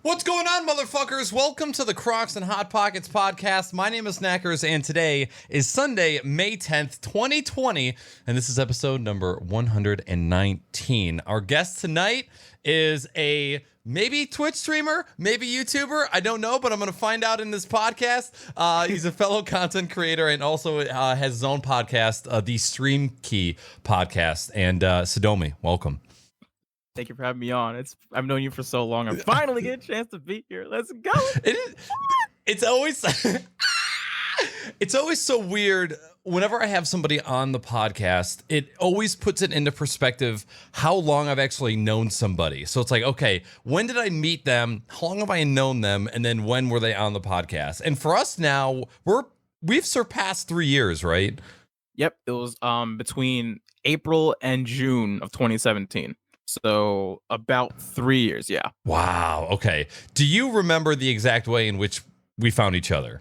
What's going on, motherfuckers? Welcome to the Crocs and Hot Pockets podcast. My name is Naaackers, and today is Sunday, May 10th, 2020, and this is episode number 119. Our guest tonight is a maybe Twitch streamer, maybe YouTuber, I don't know, but I'm going to find out in this podcast. He's a fellow content creator and also has his own podcast, the Stream Key podcast. And Sadomi, welcome. Thank you for having me on. I've known you for so long. I'm finally getting a chance to be here. Let's go. It's always it's always so weird whenever I have somebody on the podcast. It always puts it into perspective how long I've actually known somebody. So it's like, okay, when did I meet them? How long have I known them? And then when were they on the podcast? And for us now, we've surpassed 3 years, right? Yep, it was between April and June of 2017. So about 3 years, yeah. Wow. Okay. Do you remember the exact way in which we found each other?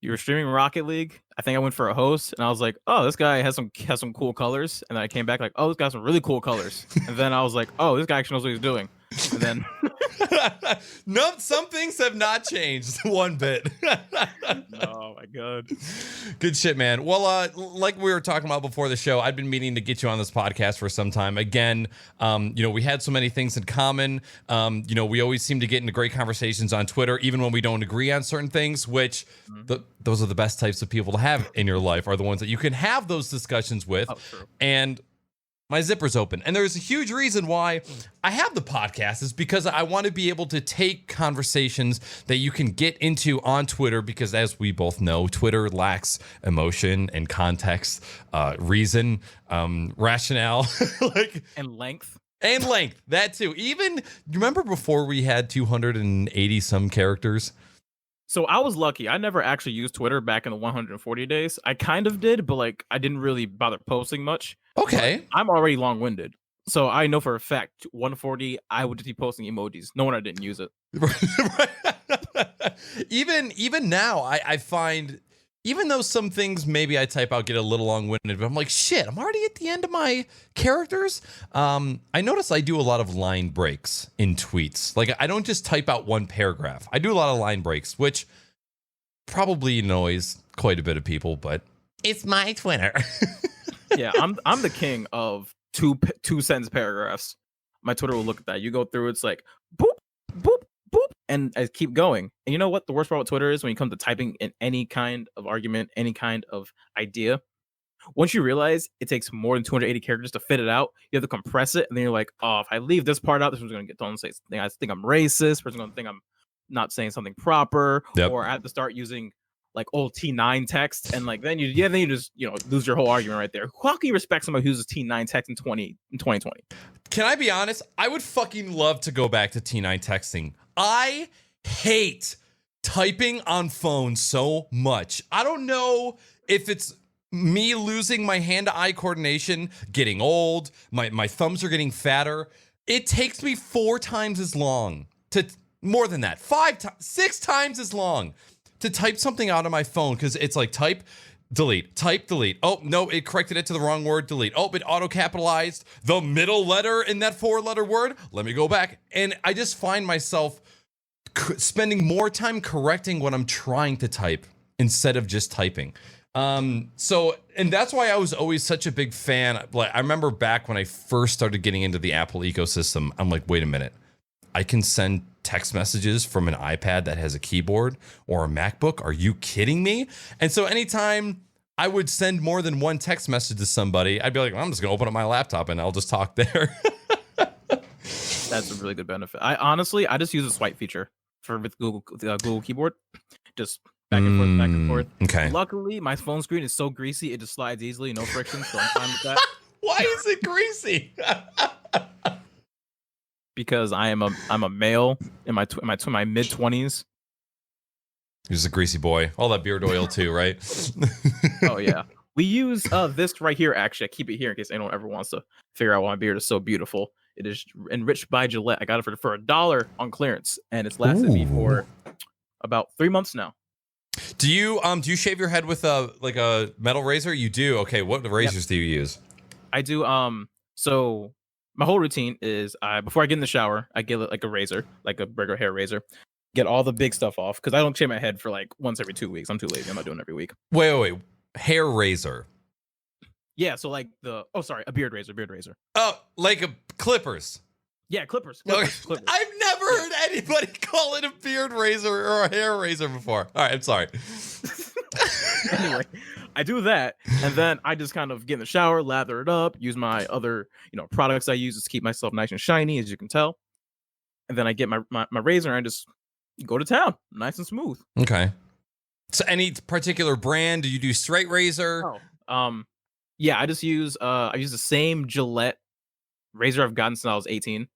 You were streaming Rocket League. I think I went for a host, and I was like, "Oh, this guy has some cool colors." And then I came back like, "Oh, this guy has some really cool colors." And then I was like, "Oh, this guy actually knows what he's doing." And then no, some things have not changed one bit. Oh my god. Good shit, man. Well, like we were talking about before the show, I've been meaning to get you on this podcast for some time. Again, we had so many things in common. We always seem to get into great conversations on Twitter, even when we don't agree on certain things, which those are the best types of people to have in your life, are the ones that you can have those discussions with. Oh, true. And my zipper's open. And there's a huge reason why I have the podcast is because I want to be able to take conversations that you can get into on Twitter, because as we both know, Twitter lacks emotion and context, reason, rationale, and length. And length, that too. Even, you remember before we had 280 some characters? So I was lucky. I never actually used Twitter back in the 140 days. I kind of did, but I didn't really bother posting much. Okay. But I'm already long-winded. So I know for a fact, 140, I would just be posting emojis. No wonder I didn't use it. Even now, I find, even though some things maybe I type out get a little long-winded, but I'm like, shit, I'm already at the end of my characters. I notice I do a lot of line breaks in tweets. Like, I don't just type out one paragraph. I do a lot of line breaks, which probably annoys quite a bit of people, but it's my Twitter. Yeah, I'm the king of two sentence paragraphs. My Twitter will look at that. You go through, it's like boop, boop, boop, and I keep going. And you know what the worst part about Twitter is when you come to typing in any kind of argument, any kind of idea. Once you realize it takes more than 280 characters to fit it out, you have to compress it, and then you're like, oh, if I leave this part out, this one's gonna get done and say something. I think I'm racist. Person's gonna think I'm not saying something proper, or I have to start using like old T9 text, and then you just lose your whole argument right there. How can you respect somebody who uses T9 text in 2020? Can I be honest? I would fucking love to go back to T9 texting. I hate typing on phones so much. I don't know if it's me losing my hand-to-eye coordination, getting old, my thumbs are getting fatter. It takes me 4 times as long more than that, 6 times as long to type something out on my phone, because it's like type, delete, type, delete. Oh, no, it corrected it to the wrong word, delete. Oh, it auto-capitalized the middle letter in that 4-letter word. Let me go back. And I just find myself spending more time correcting what I'm trying to type instead of just typing. And that's why I was always such a big fan. Like, I remember back when I first started getting into the Apple ecosystem, I'm like, wait a minute. I can send text messages from an iPad that has a keyboard or a MacBook. Are you kidding me? And so anytime I would send more than one text message to somebody, I'd be like, well, I'm just going to open up my laptop and I'll just talk there. That's a really good benefit. I just use a swipe feature with Google Keyboard. Just back and forth, back and forth. Okay. Luckily, my phone screen is so greasy, it just slides easily, no friction, so I'm fine with that. Why is it greasy? Because I'm a male in my mid-20s. He's a greasy boy. All that beard oil too, right? Oh yeah. We use this right here. Actually, I keep it here in case anyone ever wants to figure out why my beard is so beautiful. It is enriched by Gillette. I got it for $1 on clearance, and it's lasted me for about 3 months now. Do you shave your head with a metal razor? You do. Okay, what razors do you use? I do. So my whole routine is before I get in the shower, I get like a razor, like a regular hair razor, get all the big stuff off because I don't shave my head for like once every 2 weeks. I'm too lazy. I'm not doing it every week. Wait. Hair razor. Yeah, so like a beard razor. Oh, like clippers. Yeah, clippers. I've never heard anybody call it a beard razor or a hair razor before. All right, I'm sorry. Anyway, I do that, and then I just kind of get in the shower, lather it up, use my other, products I use to keep myself nice and shiny, as you can tell. And then I get my razor and just go to town, nice and smooth. Okay. So any particular brand? Do you do straight razor? Yeah, I just use I use the same Gillette razor I've gotten since I was 18,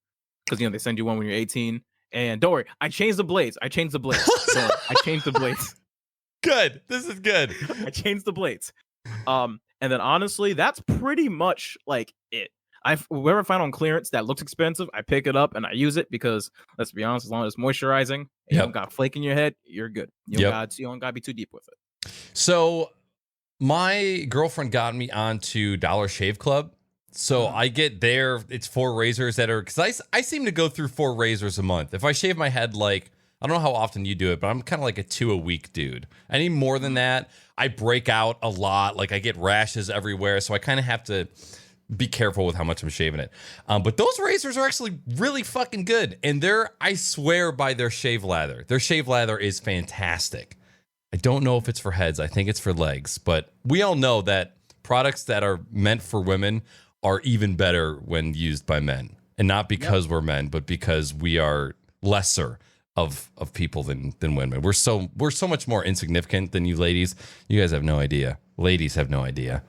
because they send you one when you're 18. And don't worry, I changed the blades. I changed the blades. Good. This is good. I changed the blades. And then honestly, that's pretty much like it. Wherever I find on clearance that looks expensive, I pick it up and I use it because, let's be honest, as long as it's moisturizing and you don't got flake in your head, you're good. You don't gotta be too deep with it. So my girlfriend got me onto Dollar Shave Club. So I get there. It's 4 razors that are, because I seem to go through 4 razors a month. If I shave my head, like, I don't know how often you do it, but I'm kind of like a 2 a week dude. Any more than that, I break out a lot. Like I get rashes everywhere. So I kind of have to be careful with how much I'm shaving it. But those razors are actually really fucking good. And I swear by their shave lather. Their shave lather is fantastic. I don't know if it's for heads. I think it's for legs. But we all know that products that are meant for women are even better when used by men. And not because we're men, but because we are lesser of people than women. We're so much more insignificant than you ladies. You guys have no idea. Ladies have no idea.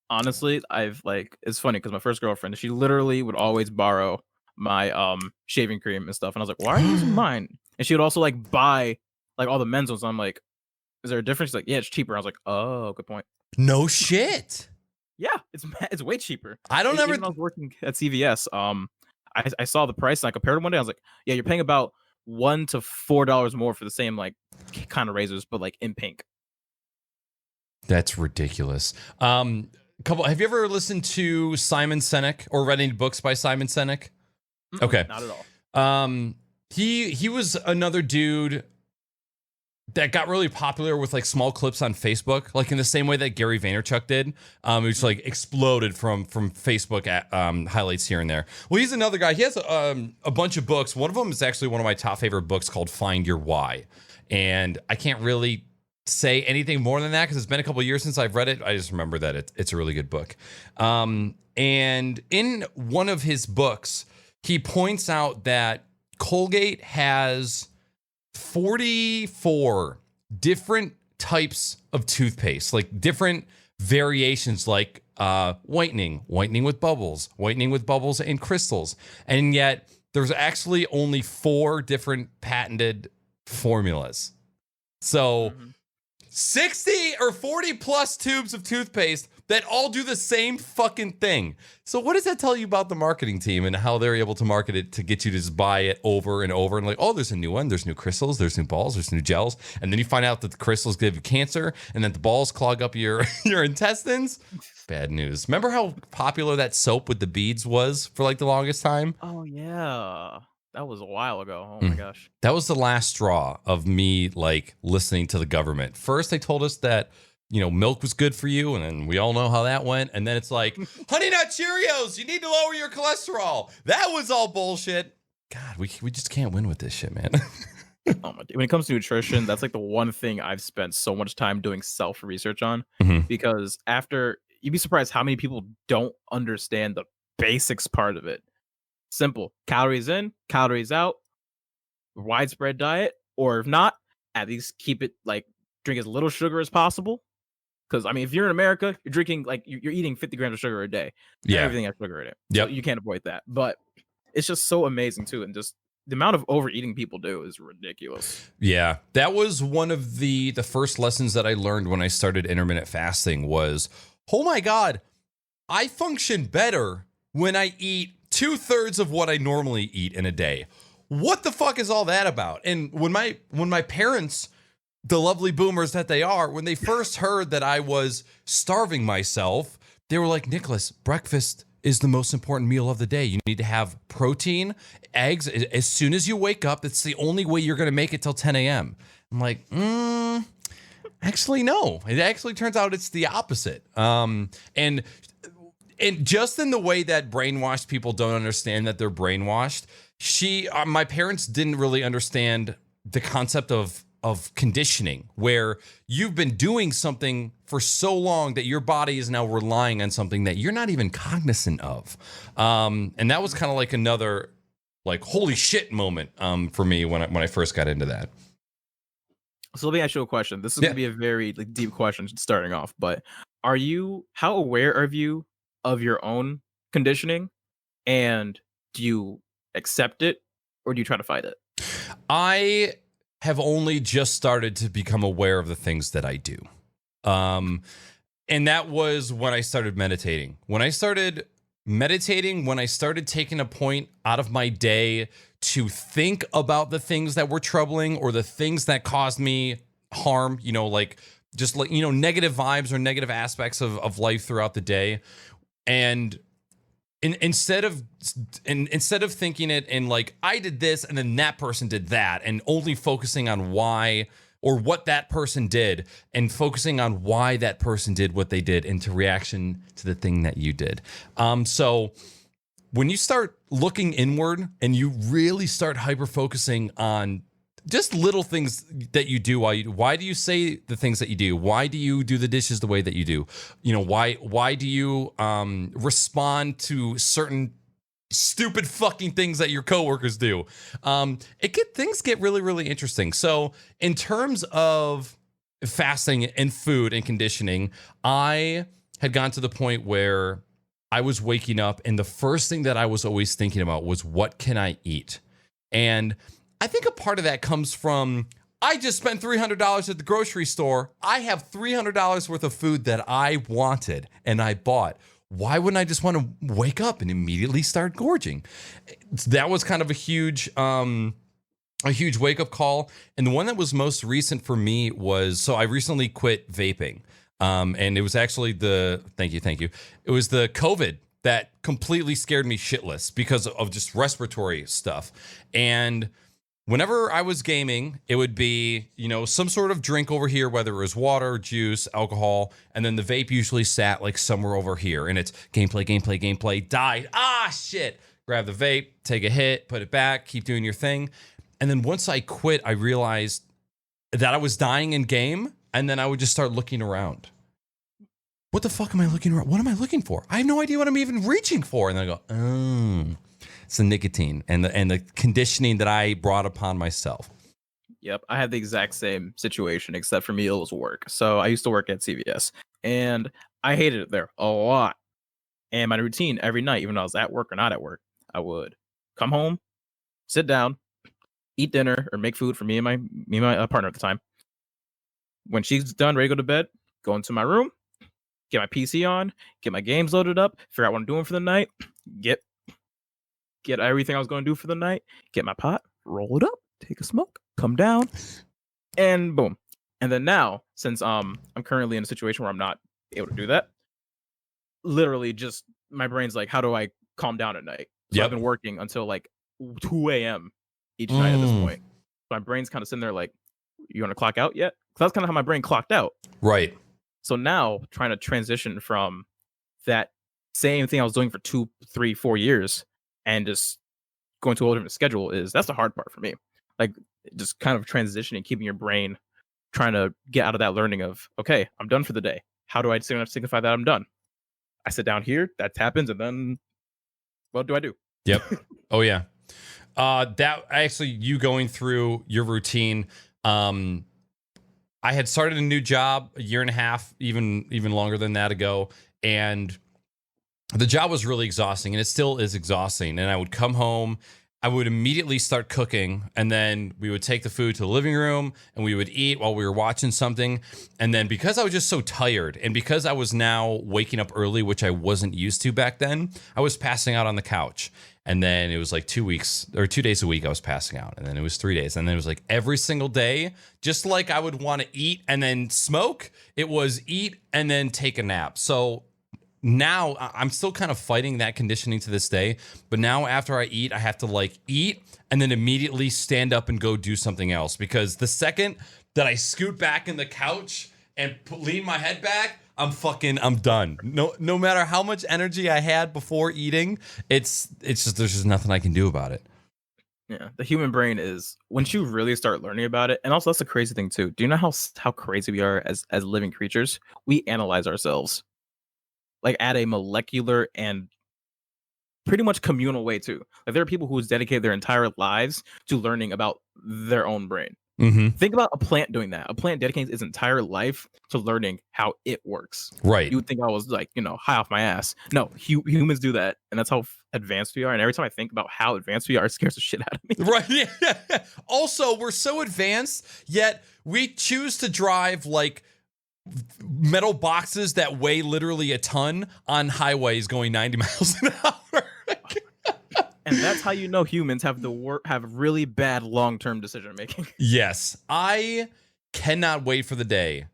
Honestly, it's funny because my first girlfriend, she literally would always borrow my shaving cream and stuff. And I was like, why are you using mine? And she would also like buy like all the men's ones. I'm like, is there a difference? She's like, yeah, it's cheaper. I was like, oh, good point. No shit. Yeah, it's way cheaper. I don't ever. When I was working at CVS, I saw the price and I compared it one day. I was like, yeah, you're paying about $1 to $4 more for the same like kind of razors, but like in pink. That's ridiculous. Have you ever listened to Simon Sinek or read any books by Simon Sinek? Okay, not at all. He was another dude that got really popular with like small clips on Facebook, like in the same way that Gary Vaynerchuk did. Which like exploded from Facebook at, highlights here and there. Well, he's another guy. He has a bunch of books. One of them is actually one of my top favorite books called Find Your Why. And I can't really say anything more than that because it's been a couple of years since I've read it. I just remember that it's a really good book. And in one of his books, he points out that Colgate has 44 different types of toothpaste, like different variations, like whitening with bubbles and crystals. And yet there's actually only 4 different patented formulas. So 60 or 40 plus tubes of toothpaste that all do the same fucking thing. So what does that tell you about the marketing team and how they're able to market it to get you to just buy it over and over and like, oh, there's a new one, there's new crystals, there's new balls, there's new gels. And then you find out that the crystals give you cancer and then the balls clog up your intestines. Bad news. Remember how popular that soap with the beads was for like the longest time? Oh yeah. That was a while ago. Oh my gosh. That was the last straw of me like listening to the government. First, they told us that, milk was good for you. And then we all know how that went. And then it's like, Honey Nut Cheerios, you need to lower your cholesterol. That was all bullshit. God, we just can't win with this shit, man. When it comes to nutrition, that's like the one thing I've spent so much time doing self-research on. Because you'd be surprised how many people don't understand the basics part of it. Simple. Calories in, calories out, widespread diet, or if not, at least keep it like drink as little sugar as possible. Because I mean, if you're in America, you're drinking like you're eating 50 grams of sugar a day. Yeah, everything has sugar in it. So you can't avoid that. But it's just so amazing too, and just the amount of overeating people do is ridiculous. Yeah, that was one of the first lessons that I learned when I started intermittent fasting was, oh my God, I function better when I eat 2/3 of what I normally eat in a day. What the fuck is all that about? And when my parents, the lovely boomers that they are, when they first heard that I was starving myself, they were like, Nicholas, breakfast is the most important meal of the day. You need to have protein, eggs as soon as you wake up. That's the only way you're going to make it till 10 a.m. I'm like, actually, no. It actually turns out it's the opposite. And just in the way that brainwashed people don't understand that they're brainwashed, my parents didn't really understand the concept of conditioning, where you've been doing something for so long that your body is now relying on something that you're not even cognizant of. And that was kind of like another like holy shit moment for me when I first got into that. So let me ask you a question. This is going to be a very like deep question starting off, but how aware are you of your own conditioning, and do you accept it or do you try to fight it? I have only just started to become aware of the things that I do. And that was when I started meditating. When I started taking a point out of my day to think about the things that were troubling or the things that caused me harm, like just like, negative vibes or negative aspects of life throughout the day. And instead of thinking it in like I did this and then that person did that, and only focusing on why or what that person did, and focusing on why that person did what they did into reaction to the thing that you did. So when you start looking inward and you really start hyper focusing on just little things that you do, why do you say the things that you do? Why do you do the dishes the way that you do? Why do you respond to certain stupid fucking things that your coworkers do? Things get really, really interesting. So in terms of fasting and food and conditioning, I had gotten to the point where I was waking up and the first thing that I was always thinking about was, what can I eat? And I think a part of that comes from, I just spent $300 at the grocery store. I have $300 worth of food that I wanted and I bought. Why wouldn't I just want to wake up and immediately start gorging? That was kind of a huge wake up call. And the one that was most recent for me was, so I recently quit vaping. And it was actually thank you. It was the COVID that completely scared me shitless because of just respiratory stuff. And whenever I was gaming, it would be, some sort of drink over here, whether it was water, juice, alcohol, and then the vape usually sat like somewhere over here. And it's gameplay, die. Ah, shit. Grab the vape, take a hit, put it back, keep doing your thing. And then once I quit, I realized that I was dying in game, and then I would just start looking around. What the fuck am I looking around? What am I looking for? I have no idea what I'm even reaching for. And then I go, oh. It's the nicotine and the conditioning that I brought upon myself. Yep, I had the exact same situation, except for me, it was work. So I used to work at CVS, and I hated it there a lot. And my routine every night, even though I was at work or not at work, I would come home, sit down, eat dinner, or make food for me and my partner at the time. When she's done, ready to go to bed, go into my room, get my PC on, get my games loaded up, figure out what I'm doing for the night, get everything I was going to do for the night, get my pot, roll it up, take a smoke, come down, and boom. And then now, since I'm currently in a situation where I'm not able to do that, literally just my brain's like, how do I calm down at night? So I've been working until like 2 a.m. each night at this point. My brain's kind of sitting there like, you want to clock out yet? Because that's kind of how my brain clocked out. Right. So now trying to transition from that same thing I was doing for 2, 3, 4 years and just going to a different schedule that's the hard part for me. Like just kind of transitioning, keeping your brain trying to get out of that learning of, okay, I'm done for the day. How do I signify that I'm done? I sit down here, that happens, and then what do I do? Yep. Oh yeah. That actually, you going through your routine. I had started a new job a year and a half, even longer than that ago, and the job was really exhausting, and it still is exhausting. And I would come home, I would immediately start cooking, and then we would take the food to the living room, and we would eat while we were watching something. And then because I was just so tired, and because I was now waking up early, which I wasn't used to back then, I was passing out on the couch. And then it was like 2 days a week I was passing out. And then it was 3 days. And then it was like every single day, just like I would want to eat and then smoke, it was eat and then take a nap. So now I'm still kind of fighting that conditioning to this day. But now after I eat, I have to like eat and then immediately stand up and go do something else. Because the second that I scoot back in the couch and lean my head back, I'm done. No matter how much energy I had before eating, it's just, there's just nothing I can do about it. Yeah, the human brain is, once you really start learning about it, and also that's the crazy thing too. Do you know how crazy we are as living creatures? We analyze ourselves like at a molecular and pretty much communal way too. Like there are people who dedicate their entire lives to learning about their own brain. Mm-hmm. Think about a plant doing that. A plant dedicates its entire life to learning how it works. Right. You would think I was like, high off my ass. No, humans do that, and that's how advanced we are. And every time I think about how advanced we are, it scares the shit out of me. Right. Yeah. Also, we're so advanced, yet we choose to drive like metal boxes that weigh literally a ton on highways going 90 miles an hour. And that's how you know humans have have really bad long-term decision making. Yes, I cannot wait for the day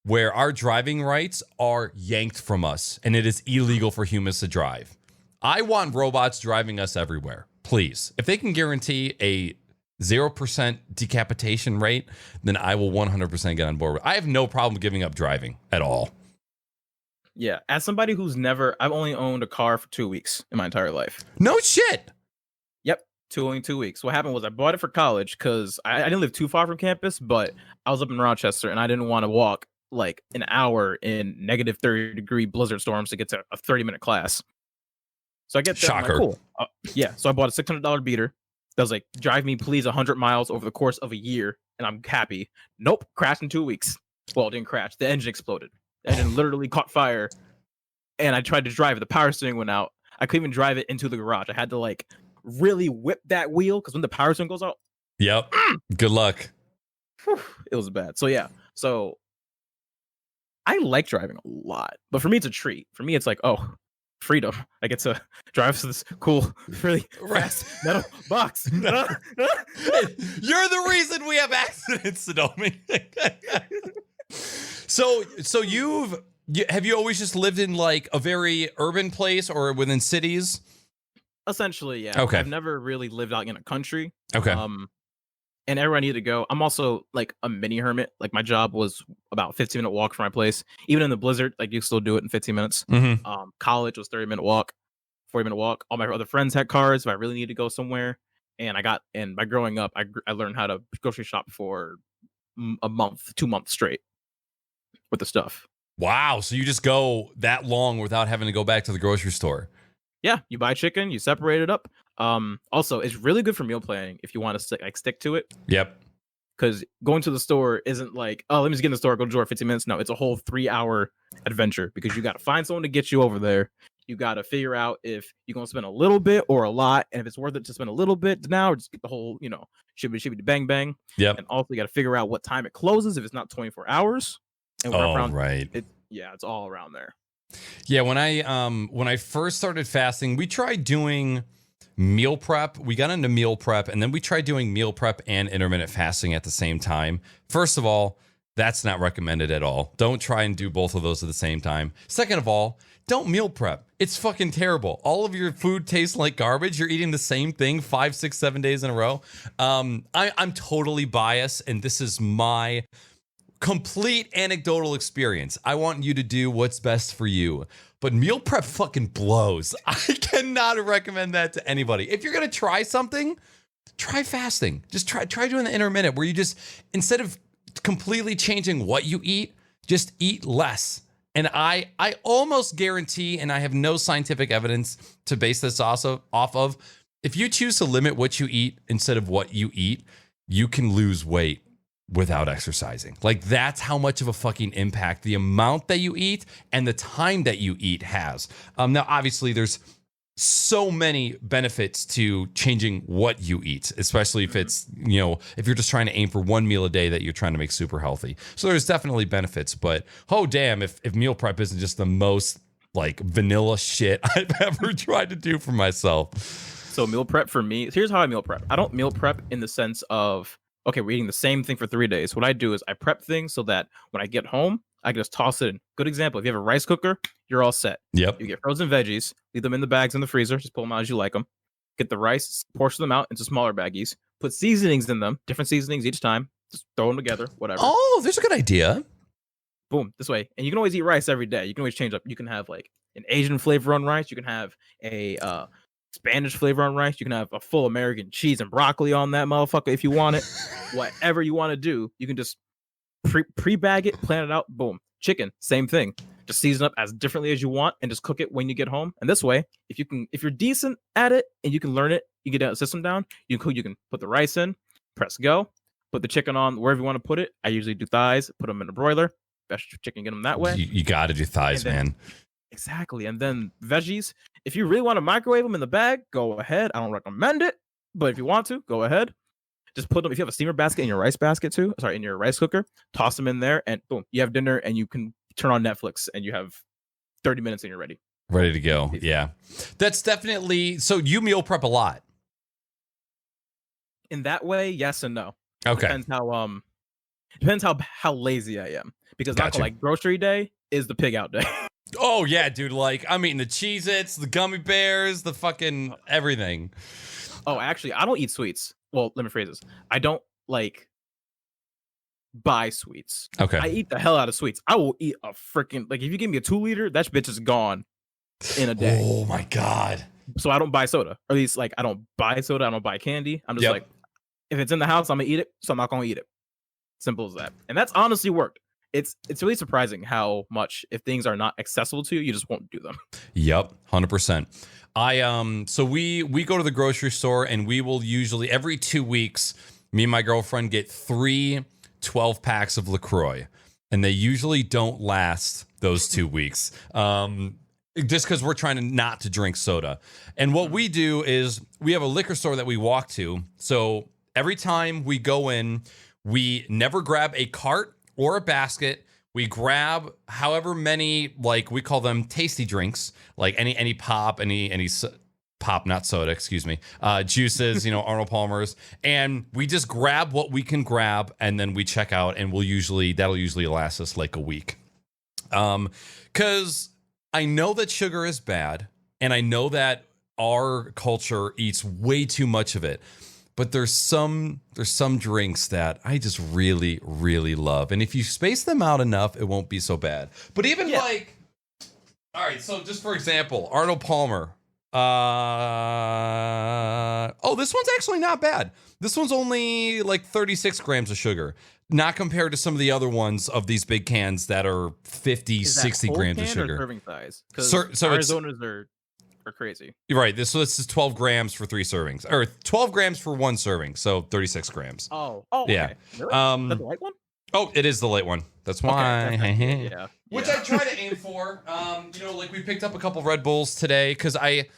where our driving rights are yanked from us and it is illegal for humans to drive. I want robots driving us everywhere. Please. If they can guarantee a 0% decapitation rate, then I will 100% get on board with it. I have no problem giving up driving at all. Yeah, as somebody who's I've only owned a car for 2 weeks in my entire life. No shit. Yep, only 2 weeks. What happened was I bought it for college because I didn't live too far from campus, but I was up in Rochester and I didn't want to walk like an hour in negative 30-degree blizzard storms to get to a 30-minute class. So I get there. Shocker. I'm like, cool. Yeah, so I bought a $600 beater that was like, drive me please 100 miles over the course of a year, and I'm happy. Nope, crashed in 2 weeks. Well, it didn't crash. The engine exploded. The engine literally caught fire, and I tried to drive it. The power steering went out. I couldn't even drive it into the garage. I had to like really whip that wheel because when the power steering goes out, yep. Good luck. It was bad. So yeah. So I like driving a lot, but for me it's a treat. For me it's like, oh, freedom. I get to drive to this cool, really fast metal box. You're the reason we have accidents, Sadomi. So have you always just lived in like a very urban place or within cities? Essentially, yeah. Okay. I've never really lived out in a country. Okay. And everywhere I needed to go. I'm also like a mini hermit. Like my job was about a 15-minute walk from my place. Even in the blizzard, like you still do it in 15 minutes. Mm-hmm. College was 30-minute walk, 40-minute walk. All my other friends had cars if I really needed to go somewhere. And by growing up, I learned how to grocery shop for a month, 2 months straight with the stuff. Wow. So you just go that long without having to go back to the grocery store. Yeah, you buy chicken, you separate it up. Also, it's really good for meal planning if you want to stick to it. Yep. Because going to the store isn't like, oh, let me just get in the store, go to the door 15 minutes. No, it's a whole 3-hour adventure because you got to find someone to get you over there. You got to figure out if you're going to spend a little bit or a lot. And if it's worth it to spend a little bit now or just get the whole, should be bang bang. Yep. And also you got to figure out what time it closes if it's not 24 hours. And right. It's all around there. Yeah, when I first started fasting, we tried doing meal prep. We got into meal prep, and then we tried doing meal prep and intermittent fasting at the same time. First of all, that's not recommended at all. Don't try and do both of those at the same time. Second of all, don't meal prep. It's fucking terrible. All of your food tastes like garbage. You're eating the same thing 5, 6, 7 days in a row. I'm totally biased, and this is my complete anecdotal experience. I want you to do what's best for you. But meal prep fucking blows. I cannot recommend that to anybody. If you're going to try something, try fasting. Just try doing the intermittent where you just, instead of completely changing what you eat, just eat less. And I almost guarantee, and I have no scientific evidence to base this also off of, if you choose to limit what you eat instead of what you eat, you can lose weight without exercising. Like, that's how much of a fucking impact the amount that you eat and the time that you eat has. Now, obviously, there's so many benefits to changing what you eat, especially if it's, if you're just trying to aim for one meal a day that you're trying to make super healthy. So there's definitely benefits, but oh damn, if meal prep isn't just the most like vanilla shit I've ever tried to do for myself. So meal prep for me, here's how I meal prep. I don't meal prep in the sense of, okay, we're eating the same thing for 3 days. What I do is I prep things so that when I get home, I can just toss it in. Good example. If you have a rice cooker, you're all set. Yep. You get frozen veggies, leave them in the bags in the freezer, just pull them out as you like them. Get the rice, portion them out into smaller baggies, put seasonings in them, different seasonings each time, just throw them together, whatever. Oh, there's a good idea. Boom, this way. And you can always eat rice every day. You can always change up. You can have like an Asian flavor on rice. You can have a Spanish flavor on rice. You can have a full American cheese and broccoli on that motherfucker if you want it. Whatever you want to do, you can just pre-bag it, plan it out, boom. Chicken, same thing. Just season up as differently as you want and just cook it when you get home. And this way, if you're decent at it and you can learn it, you get the system down, you can put the rice in, press go, put the chicken on wherever you want to put it. I usually do thighs, put them in a broiler, best chicken, get them that way. You got to do thighs, man. Exactly. And then veggies, if you really want to microwave them in the bag, go ahead. I don't recommend it, but if you want to, go ahead. Just put them, if you have a steamer basket in your rice basket too, in your rice cooker, toss them in there and boom, you have dinner and you can turn on Netflix and you have 30 minutes and you're ready. Ready to go. Yeah. That's definitely, so you meal prep a lot. In that way, yes and no. Okay. Depends how lazy I am. Because Gotcha. like grocery day is the pig out day. Oh yeah, dude. Like I'm eating the Cheez-Its, the gummy bears, the fucking everything. Oh, actually, I don't eat sweets. Well, let me phrase this. I don't like buy sweets. Okay. I eat the hell out of sweets. I will eat a freaking, like, if you give me a 2-liter, that bitch is gone in a day. Oh my God. So I don't buy soda. Or at least, like, I don't buy soda. I don't buy candy. I'm just like, if it's in the house, I'm gonna eat it. So I'm not gonna eat it. Simple as that. And that's honestly worked. It's really surprising how much, if things are not accessible to you, you just won't do them. Yep, 100%. So we go to the grocery store and we will usually every 2 weeks, me and my girlfriend get 3 12 packs of LaCroix, and they usually don't last those 2 weeks. Just because we're trying not to drink soda. And what we do is we have a liquor store that we walk to. So every time we go in, we never grab a cart or a basket. We grab however many, like we call them tasty drinks, like any pop, any pop, not soda, excuse me, juices, Arnold Palmer's, and we just grab what we can grab, and then we check out, and that'll usually last us like a week. Because I know that sugar is bad, and I know that our culture eats way too much of it. But there's some drinks that I just really, really love. And if you space them out enough, it won't be so bad. But even like, all right, so just for example, Arnold Palmer. This one's actually not bad. This one's only like 36 grams of sugar. Not compared to some of the other ones of these big cans that are 50, 60 grams of sugar. Or serving size? Because so Arizona's are crazy. Right. This is 12 grams for 3 servings, or 12 grams for 1 serving. So 36 grams. Oh, yeah. Okay. Really? That's the light one? Oh, it is the light one. That's why. Okay, yeah. Which I try to aim for. Like we picked up a couple Red Bulls today because I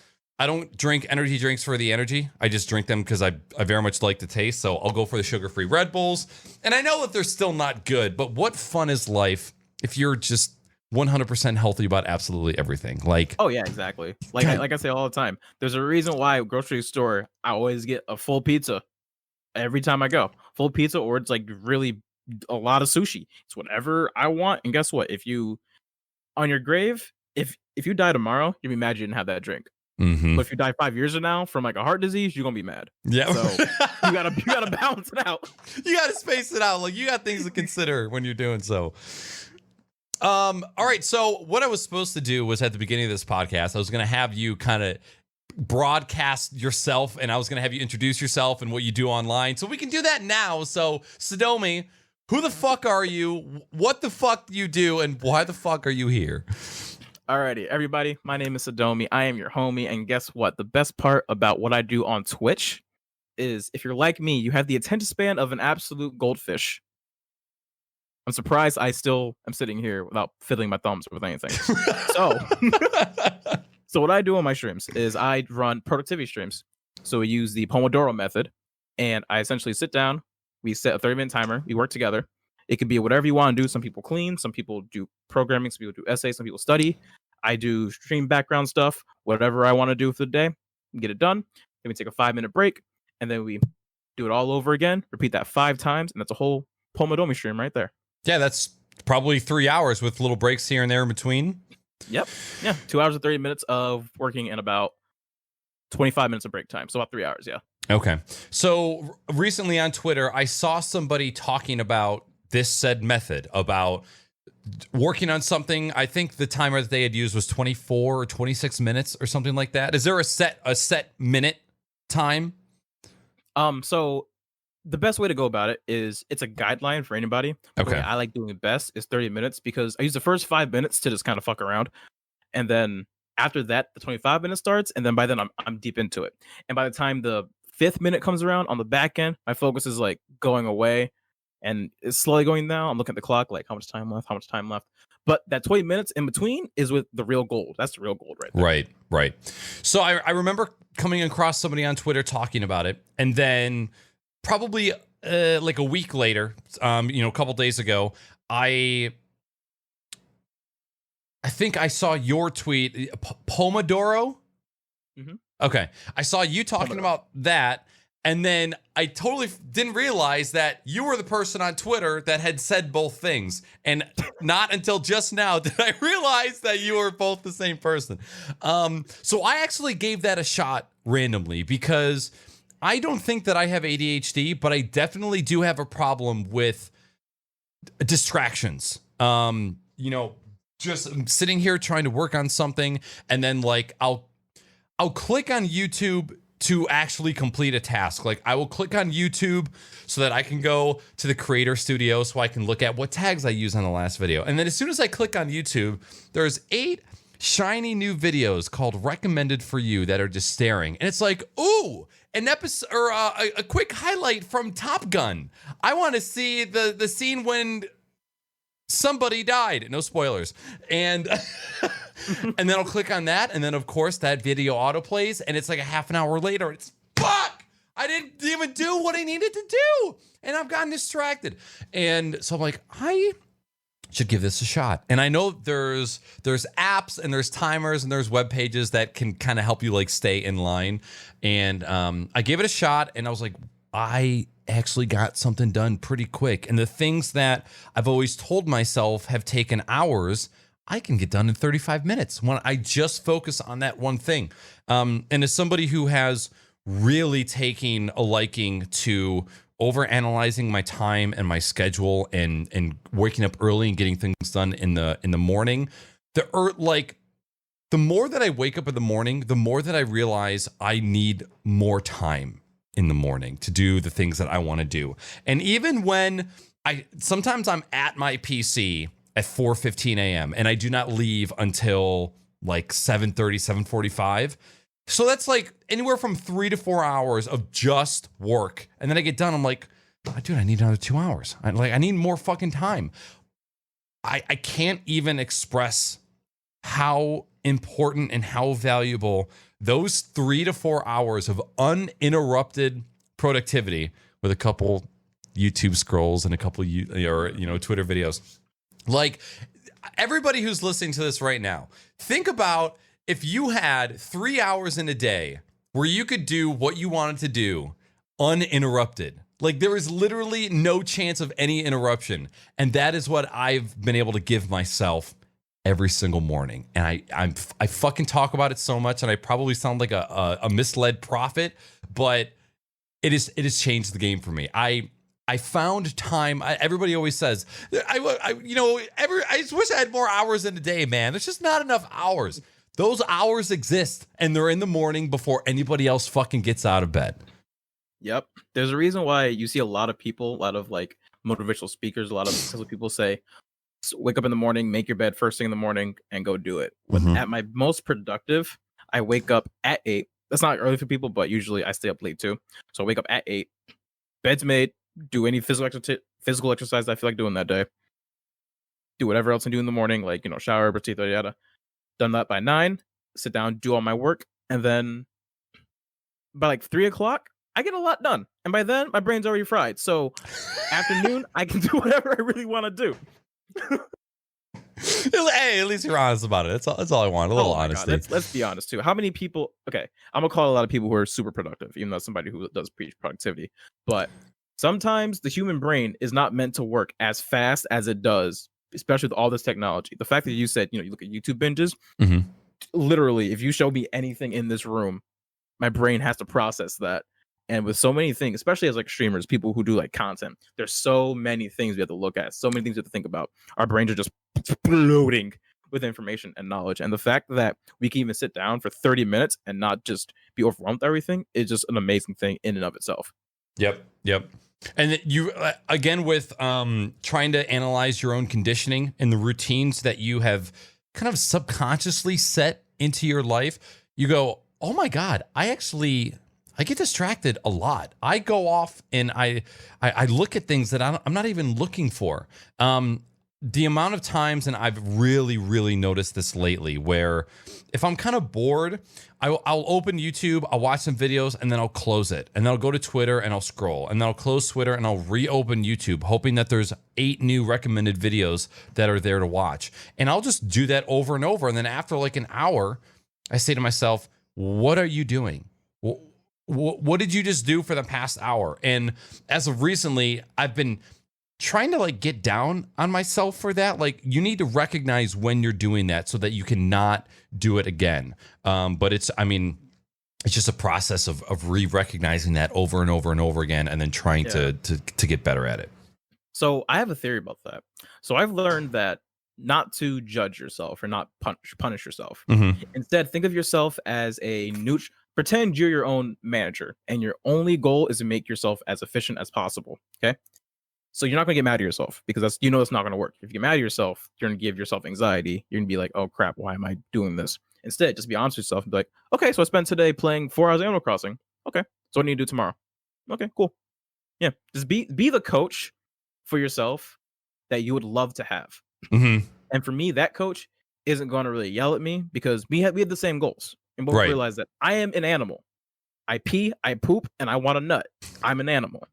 don't drink energy drinks for the energy. I just drink them because I very much like the taste. So I'll go for the sugar-free Red Bulls. And I know that they're still not good, but what fun is life if you're just 100% healthy about absolutely everything? Like, oh yeah, exactly. Like I say all the time, there's a reason why grocery store I always get a full pizza every time I go. Full pizza, or it's like really a lot of sushi. It's whatever I want. And guess what? If you on your grave, if you die tomorrow, you'll be mad you didn't have that drink. Mm-hmm. But if you die 5 years from now from like a heart disease, you're gonna be mad. Yeah. So you gotta balance it out. You gotta space it out. Like you got things to consider when you're doing so. All right. So what I was supposed to do was at the beginning of this podcast, I was going to have you kind of broadcast yourself, and I was going to have you introduce yourself and what you do online. So we can do that now. So Sadomi, who the fuck are you? What the fuck do you do? And why the fuck are you here? Alrighty, everybody. My name is Sadomi. I am your homie. And guess what? The best part about what I do on Twitch is if you're like me, you have the attention span of an absolute goldfish. I'm surprised I still am sitting here without fiddling my thumbs with anything. So what I do on my streams is I run productivity streams. So we use the Pomodoro method, and I essentially sit down. We set a 30-minute timer. We work together. It could be whatever you want to do. Some people clean. Some people do programming. Some people do essays. Some people study. I do stream background stuff. Whatever I want to do for the day, get it done. Then we take a 5-minute break, and then we do it all over again. Repeat that 5 times, and that's a whole Pomodoro stream right there. Yeah, that's Probably 3 hours with little breaks here and there in between. Yep. Yeah. 2 hours and 30 minutes of working and about 25 minutes of break time. So about 3 hours. Yeah. Okay. So recently on Twitter, I saw somebody talking about this said method about working on something. I think the timer that they had used was 24 or 26 minutes or something like that. Is there a set minute time? So the best way to go about it is it's a guideline for anybody. Okay. The way I like doing it best is 30 minutes because I use the first 5 minutes to just kind of fuck around. And then after that, the 25 minutes starts. And then by then I'm deep into it. And by the time the 5th minute comes around on the back end, my focus is like going away and it's slowly going down. I'm looking at the clock, like how much time left. But that 20 minutes in between is with the real gold. That's the real gold right there. Right. So I remember coming across somebody on Twitter talking about it. And then probably like a week later, a couple days ago, I think I saw your tweet, Pomodoro. Mm-hmm. Okay. I saw you talking about that. And then I totally didn't realize that you were the person on Twitter that had said both things. And not until just now did I realize that you were both the same person. So I actually gave that a shot randomly because I don't think that I have ADHD, but I definitely do have a problem with distractions. Just sitting here trying to work on something, and then like I'll click on YouTube to actually complete a task. Like I will click on YouTube so that I can go to the creator studio so I can look at what tags I use on the last video. And then as soon as I click on YouTube, there's 8 shiny new videos called recommended for you that are just staring. And it's like, ooh, an episode or a quick highlight from Top Gun. I want to see the scene when somebody died. No spoilers. And and then I'll click on that, and then of course that video auto plays, and it's like a half an hour later. It's fuck! I didn't even do what I needed to do, and I've gotten distracted. And so I'm like, I should give this a shot. And I know there's apps and there's timers and there's web pages that can kind of help you like stay in line. And I gave it a shot, and I was like, I actually got something done pretty quick. And the things that I've always told myself have taken hours, I can get done in 35 minutes when I just focus on that one thing. And as somebody who has really taken a liking to overanalyzing my time and my schedule and waking up early and getting things done in the morning, the more that I wake up in the morning, the more that I realize I need more time in the morning to do the things that I want to do. And even when sometimes I'm at my PC at 4:15 a.m. and I do not leave until like 7:30, 7:45. So that's like anywhere from 3 to 4 hours of just work. And then I get done, I'm like, oh, dude, I need another 2 hours. I need more fucking time. I can't even express how important and how valuable those 3 to 4 hours of uninterrupted productivity with a couple YouTube scrolls and a couple Twitter videos. Like everybody who's listening to this right now, think about if you had 3 hours in a day where you could do what you wanted to do uninterrupted. Like there is literally no chance of any interruption. And that is what I've been able to give myself every single morning. And I fucking talk about it so much, and I probably sound like a misled prophet, but it has changed the game for me. I found time. Everybody always says, I just wish I had more hours in a day, man. There's just not enough hours. Those hours exist, and they're in the morning before anybody else fucking gets out of bed. Yep. There's a reason why you see a lot of people, a lot of like motivational speakers, a lot of successful people say, wake up in the morning, make your bed first thing in the morning, and go do it. Mm-hmm. At my most productive, I wake up at 8. That's not early for people, but usually I stay up late too. So I wake up at 8, bed's made, do any physical exercise I feel like doing that day. Do whatever else I do in the morning, like, shower, brush teeth, yada. Done that by 9, sit down, do all my work, and then by like 3 o'clock, I get a lot done. And by then, my brain's already fried. So afternoon, I can do whatever I really want to do. Hey, at least you're honest about it. That's all I want. A little honesty. Let's be honest too. How many people? Okay, I'm gonna call a lot of people who are super productive, even though somebody who does preach productivity. But sometimes the human brain is not meant to work as fast as it does especially with all this technology. The fact that you said, you look at YouTube binges, Mm-hmm. literally, if you show me anything in this room, my brain has to process that. And with so many things, especially as like streamers, people who do like content, there's so many things we have to look at, so many things we have to think about. Our brains are just exploding with information and knowledge. And the fact that we can even sit down for 30 minutes and not just be overwhelmed with everything is just an amazing thing in and of itself. Yep. And you, again, with trying to analyze your own conditioning and the routines that you have kind of subconsciously set into your life, you go, oh my God, I get distracted a lot. I go off and I look at things that I'm not even looking for. The amount of times, and I've really, really noticed this lately, where if I'm kind of bored, I'll open YouTube, I'll watch some videos, and then I'll close it. And then I'll go to Twitter and I'll scroll. And then I'll close Twitter and I'll reopen YouTube, hoping that there's 8 new recommended videos that are there to watch. And I'll just do that over and over. And then after like an hour, I say to myself, what are you doing? What did you just do for the past hour? And as of recently, I've been trying to like get down on myself for that. Like, you need to recognize when you're doing that so that you cannot do it again. But it's just a process of recognizing that over and over and over again, and then trying to get better at it. So I have a theory about that. So I've learned that not to judge yourself or not punish yourself. Mm-hmm. Instead, think of yourself as a neutral. Pretend you're your own manager, and your only goal is to make yourself as efficient as possible. Okay. So you're not going to get mad at yourself, because it's not going to work. If you get mad at yourself, you're going to give yourself anxiety. You're going to be like, oh crap, why am I doing this? Instead, just be honest with yourself and be like, okay, so I spent today playing 4 hours of Animal Crossing. Okay. So what do you do tomorrow? Okay, cool. Yeah. Just be the coach for yourself that you would love to have. Mm-hmm. And for me, that coach isn't going to really yell at me, because we have the same goals. And both realize that I am an animal. I pee, I poop, and I want a nut. I'm an animal.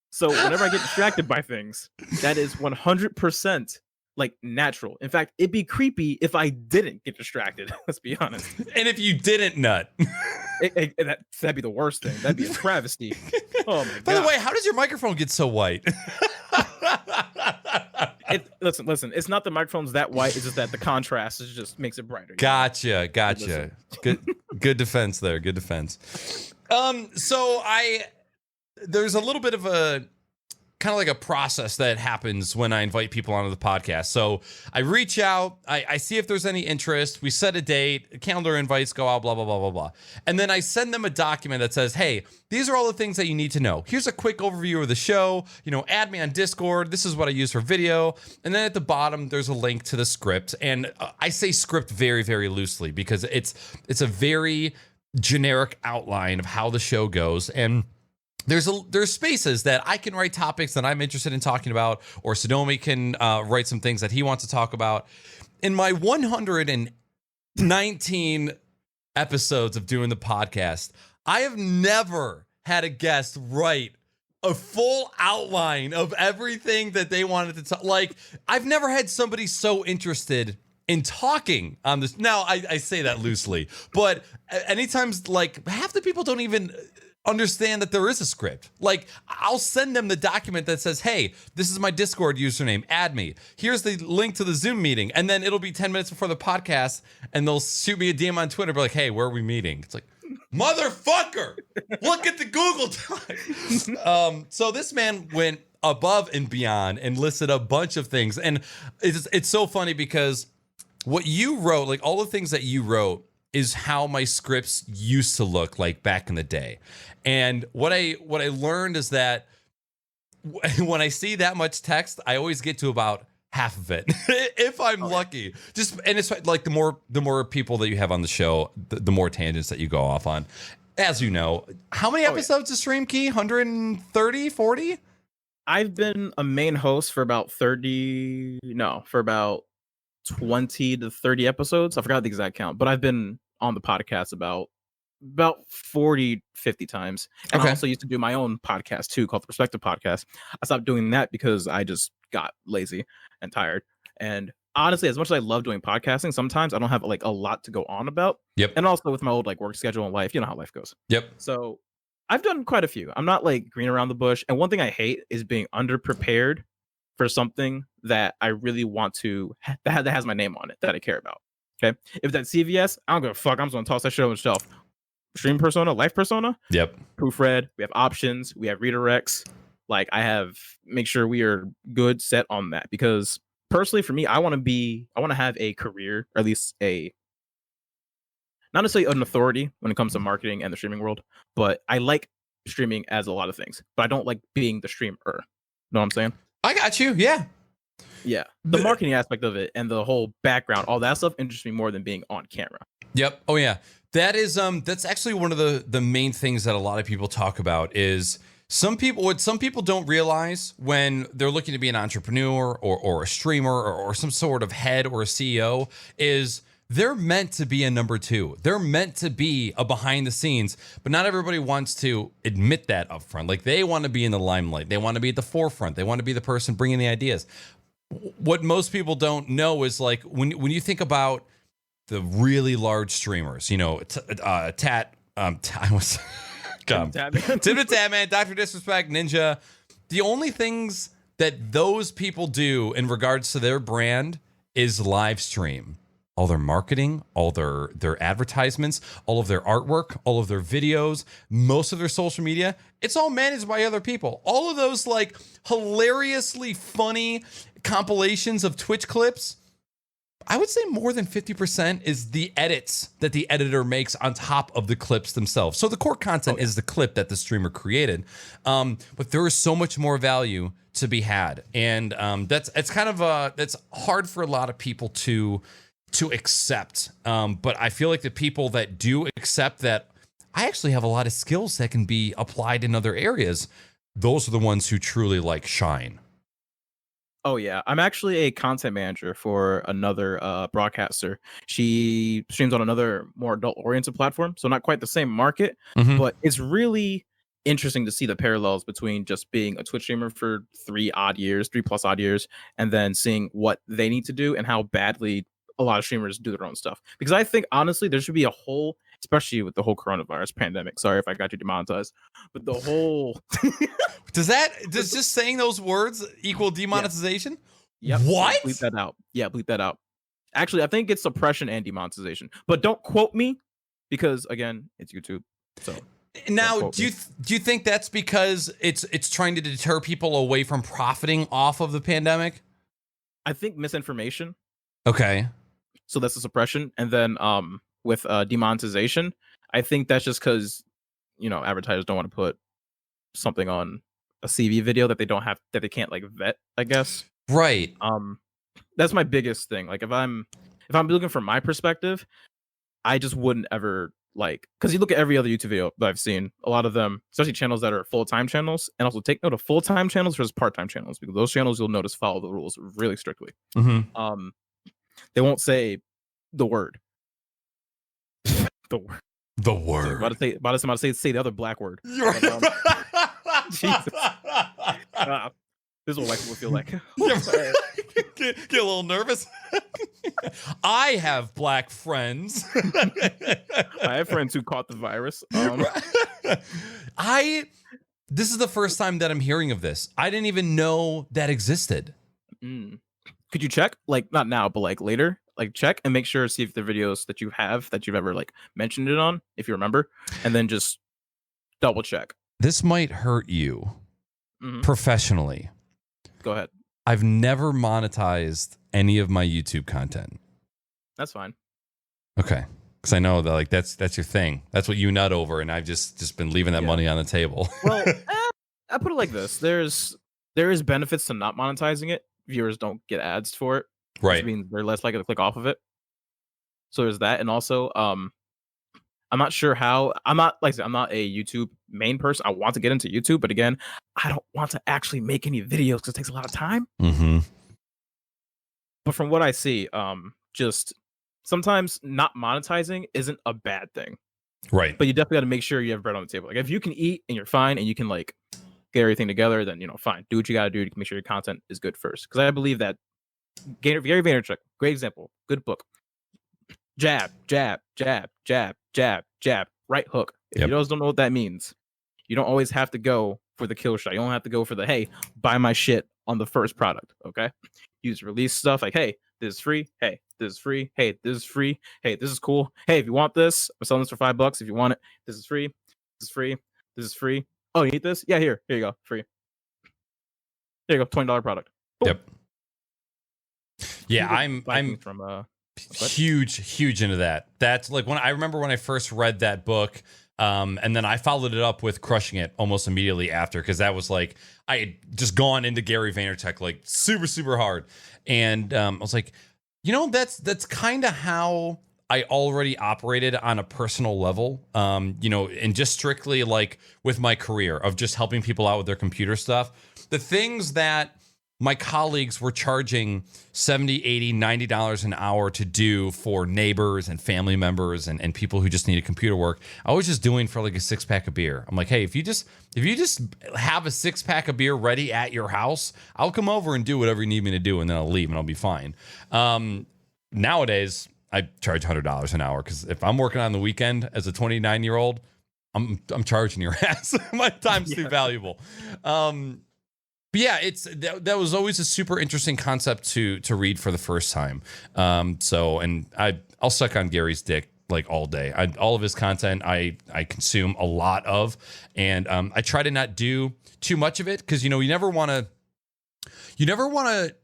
So whenever I get distracted by things, that is 100% like natural. In fact, it'd be creepy if I didn't get distracted. Let's be honest. And if you didn't nut, that'd be the worst thing. That'd be a travesty. Oh my God. By the way, how does your microphone get so white? Listen. It's not the microphone's that white. It's just that the contrast just makes it brighter. Gotcha. Good defense there. Good defense. So there's a little bit of a kind of like a process that happens when I invite people onto the podcast. So I reach out, I see if there's any interest. We set a date, calendar invites go out, blah, blah, blah, blah, blah. And then I send them a document that says, hey, these are all the things that you need to know. Here's a quick overview of the show. Add me on Discord. This is what I use for video. And then at the bottom, there's a link to the script. And I say script very, very loosely, because it's a very generic outline of how the show goes. And there's spaces that I can write topics that I'm interested in talking about, or Sadomi can write some things that he wants to talk about. In my 119 episodes of doing the podcast, I have never had a guest write a full outline of everything that they wanted to talk. Like, I've never had somebody so interested in talking on this. Now, I say that loosely, but anytime, like, half the people don't even understand that there is a script. Like, I'll send them the document that says, hey, this is my Discord username, add me. Here's the link to the Zoom meeting. And then it'll be 10 minutes before the podcast, and they'll shoot me a DM on Twitter, be like, hey, where are we meeting? It's like, motherfucker, look at the Google Doc. So this man went above and beyond and listed a bunch of things. And it's so funny, because what you wrote, like all the things that you wrote, is how my scripts used to look like back in the day. And what I learned is that when I see that much text, I always get to about half of it, if I'm lucky. And it's like the more people that you have on the show, the more tangents that you go off on. As you know, how many episodes of Stream Key? 130, 40? I've been a main host for about 20 to 30 episodes. I forgot the exact count, but I've been on the podcast about 40, 50 times. And I also used to do my own podcast too, called the Perspective Podcast. I stopped doing that because I just got lazy and tired. And honestly, as much as I love doing podcasting, sometimes I don't have like a lot to go on about. Yep. And also with my old like work schedule and life, you know how life goes. Yep. So I've done quite a few. I'm not like green around the bush. And one thing I hate is being underprepared for something that I really want to that has my name on it that I care about. Okay, if that's CVS, I don't give a fuck. I'm just gonna toss that shit on the shelf. Stream persona, life persona, Yep. proofread. We have options. We have redirects. Like I have make sure we are good set on that because personally for me, I want to have a career, or at least a not necessarily an authority when it comes to marketing and the streaming world, but I like streaming as a lot of things, but I don't like being the streamer. Know what I'm saying? I got you. Yeah. Yeah. The marketing aspect of it and the whole background, all that stuff interests me more than being on camera. Yep. Oh yeah. That is that's actually one of the main things that a lot of people talk about is what some people don't realize when they're looking to be an entrepreneur or a streamer or some sort of head or a CEO is they're meant to be a number two. They're meant to be a behind the scenes, but not everybody wants to admit that up front. Like they want to be in the limelight. They want to be at the forefront. They want to be the person bringing the ideas. What most people don't know is like when you think about the really large streamers, you know, I was Tatman, Dr. Disrespect, Ninja. The only things that those people do in regards to their brand is live stream. All their marketing, all their advertisements, all of their artwork, all of their videos, most of their social media, it's all managed by other people. All of those like hilariously funny compilations of Twitch clips, I would say more than 50% is the edits that the editor makes on top of the clips themselves. So the core content is the clip that the streamer created, but there is so much more value to be had, and that's hard for a lot of people to accept. But I feel like the people that do accept that I actually have a lot of skills that can be applied in other areas, those are the ones who truly like shine. Oh yeah, I'm actually a content manager for another broadcaster. She streams on another more adult-oriented platform, so not quite the same market, but it's really interesting to see the parallels between just being a Twitch streamer for 3+ odd years, and then seeing what they need to do and how badly a lot of streamers do their own stuff. Because I think honestly, there should be a whole, especially with the whole coronavirus pandemic. Sorry if I got you demonetized, but the whole does just saying those words equal demonetization? Yep. What? Bleep that out. Yeah, bleep that out. Actually, I think it's suppression and demonetization. But don't quote me because again, it's YouTube. So now, do you think that's because it's trying to deter people away from profiting off of the pandemic? I think misinformation. Okay. So that's the suppression, and then with demonetization, I think that's just because advertisers don't want to put something on a CV video that they can't like vet, I guess. Right. That's my biggest thing. Like if I'm looking from my perspective, I just wouldn't ever because you look at every other YouTube video that I've seen, a lot of them, especially channels that are full-time channels, and also take note of full-time channels versus part-time channels, because those channels you'll notice follow the rules really strictly. They won't say the word. The word. The word. About to say the other black word. Jesus. This is what white people feel like. Get a little nervous. I have black friends. I have friends who caught the virus. This is the first time that I'm hearing of this. I didn't even know that existed. Could you check? Like not now, but like later. Like check and make sure, see if the videos that you've ever like mentioned it on, if you remember, and then just double check. This might hurt you professionally. Go ahead. I've never monetized any of my YouTube content. That's fine. Okay. Because I know that like that's your thing. That's what you nut over, and I've just been leaving that money on the table. Well, I put it like this. There is benefits to not monetizing it. Viewers don't get ads for it. Right. I mean, they're less likely to click off of it. So there's that. And also, I'm not sure how. I'm not a YouTube main person. I want to get into YouTube, but again, I don't want to actually make any videos because it takes a lot of time. But from what I see, just sometimes not monetizing isn't a bad thing. Right. But you definitely got to make sure you have bread on the table. Like if you can eat and you're fine and you can like get everything together, then fine. Do what you got to do to make sure your content is good first. Because I believe that Gary Vaynerchuk, great example, good book. Jab, jab, jab, jab, jab, jab, right hook. If you guys don't know what that means, you don't always have to go for the kill shot. You don't have to go for the, hey, buy my shit on the first product. Okay, you just release stuff like, hey, this is free. Hey, this is free. Hey, this is free. Hey, this is cool. Hey, if you want this, I'm selling this for $5. If you want it, this is free. This is free. This is free. Oh, you need this? Yeah, here you go, free. There you go, $20 product. Boom. Yep. Yeah, I'm from huge into that. That's like I remember when I first read that book, and then I followed it up with Crushing It almost immediately after, because that was like I had just gone into Gary Vaynerchuk like super hard, and I was like, that's kind of how I already operated on a personal level, and just strictly like with my career of just helping people out with their computer stuff. The things that my colleagues were charging $70, $80, $90 an hour to do for neighbors and family members and people who just needed computer work, I was just doing for like a 6-pack of beer. I'm like, hey, if you just have a 6-pack of beer ready at your house, I'll come over and do whatever you need me to do, and then I'll leave and I'll be fine. Nowadays, I charge $100 an hour, because if I'm working on the weekend as a 29-year-old, I'm charging your ass. My time's too valuable. But yeah, that was always a super interesting concept to read for the first time. And I'll suck on Gary's dick like all day. All of his content I consume a lot of, and I try to not do too much of it, because you never want to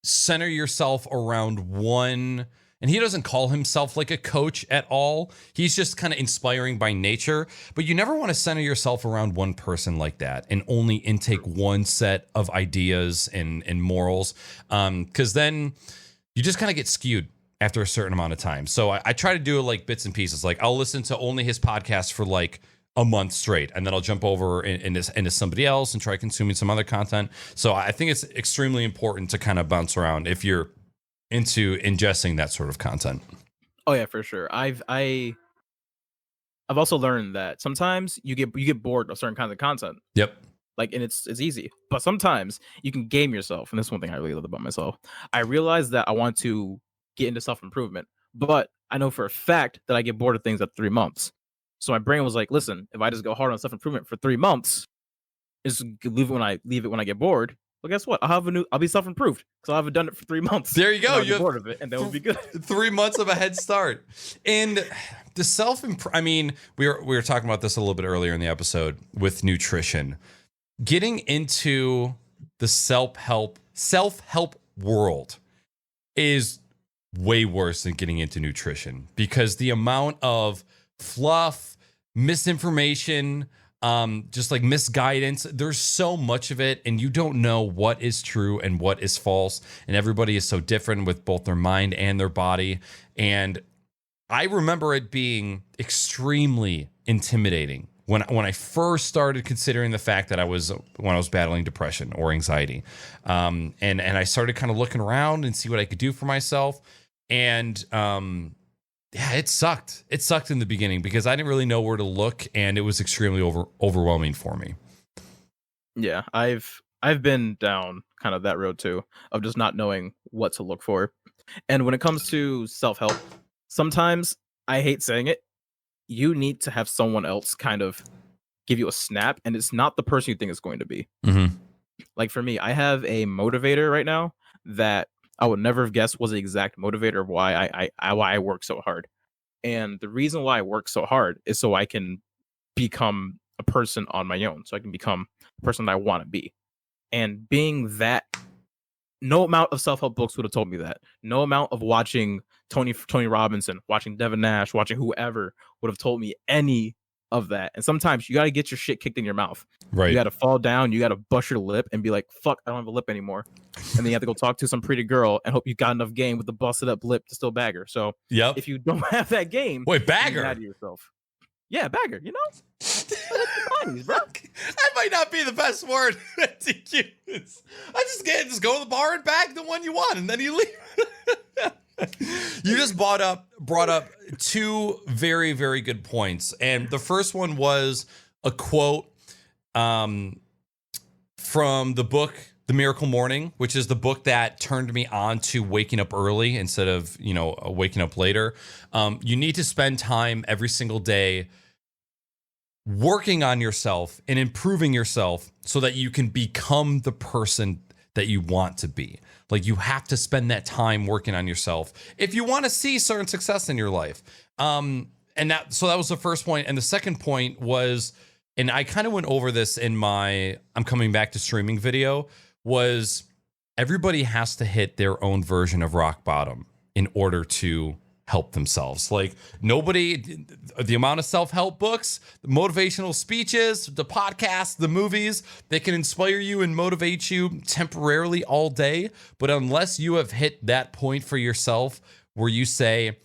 center yourself around one. And he doesn't call himself like a coach at all. He's just kind of inspiring by nature. But you never want to center yourself around one person like that and only intake one set of ideas and morals. Because then you just kind of get skewed after a certain amount of time. So I try to do it like bits and pieces. Like I'll listen to only his podcast for like a month straight, and then I'll jump over into somebody else and try consuming some other content. So I think it's extremely important to kind of bounce around if you're into ingesting that sort of content. Oh yeah, for sure. I've also learned that sometimes you get bored of certain kinds of content. Yep. Like, and it's easy, but sometimes you can game yourself, and this is one thing I really love about myself. I realized that I want to get into self-improvement, but I know for a fact that I get bored of things at 3 months. So my brain was like, listen, if I just go hard on self-improvement for 3 months, just leave it when I get bored. Well, guess what? I'll be self-improved because I haven't done it for 3 months. There you go. You're bored of it, and that will be good. 3 months of a head start. And the we were talking about this a little bit earlier in the episode with nutrition. Getting into the self-help world is way worse than getting into nutrition, because the amount of fluff, misinformation, just like misguidance, there's so much of it, and you don't know what is true and what is false, and everybody is so different with both their mind and their body. And I remember it being extremely intimidating when I first started considering the fact that I was battling depression or anxiety, and I started kind of looking around and see what I could do for myself. And yeah, it sucked. It sucked in the beginning because I didn't really know where to look, and it was extremely overwhelming for me. Yeah, I've been down kind of that road too, of just not knowing what to look for. And when it comes to self-help, sometimes, I hate saying it, you need to have someone else kind of give you a snap, and it's not the person you think it's going to be. Mm-hmm. Like for me, I have a motivator right now that I would never have guessed was the exact motivator of why I work so hard. And the reason why I work so hard is so I can become a person on my own, so I can become the person that I want to be. And being that, no amount of self-help books would have told me that. No amount of watching Tony Robinson, watching Devin Nash, watching whoever would have told me any of that. And sometimes you got to get your shit kicked in your mouth. Right. You got to fall down. You got to bust your lip and be like, fuck, I don't have a lip anymore. And then you have to go talk to some pretty girl and hope you got enough game with the busted up lip to still bag her. So if you don't have that game, wait, bagger? You're mad at yourself. Yeah, bagger, you know? Bodies, bro. That might not be the best word to use. Just go to the bar and bag the one you want, and then you leave. You just brought up two very, very good points. And the first one was a quote from the book The Miracle Morning, which is the book that turned me on to waking up early instead of, waking up later. You need to spend time every single day working on yourself and improving yourself so that you can become the person that you want to be. Like, you have to spend that time working on yourself if you want to see certain success in your life. So that was the first point. And the second point was, and I kind of went over this in my I'm coming back to streaming video, was everybody has to hit their own version of rock bottom in order to help themselves. Like, nobody, the amount of self-help books, the motivational speeches, the podcasts, the movies, they can inspire you and motivate you temporarily all day. But unless you have hit that point for yourself where you say,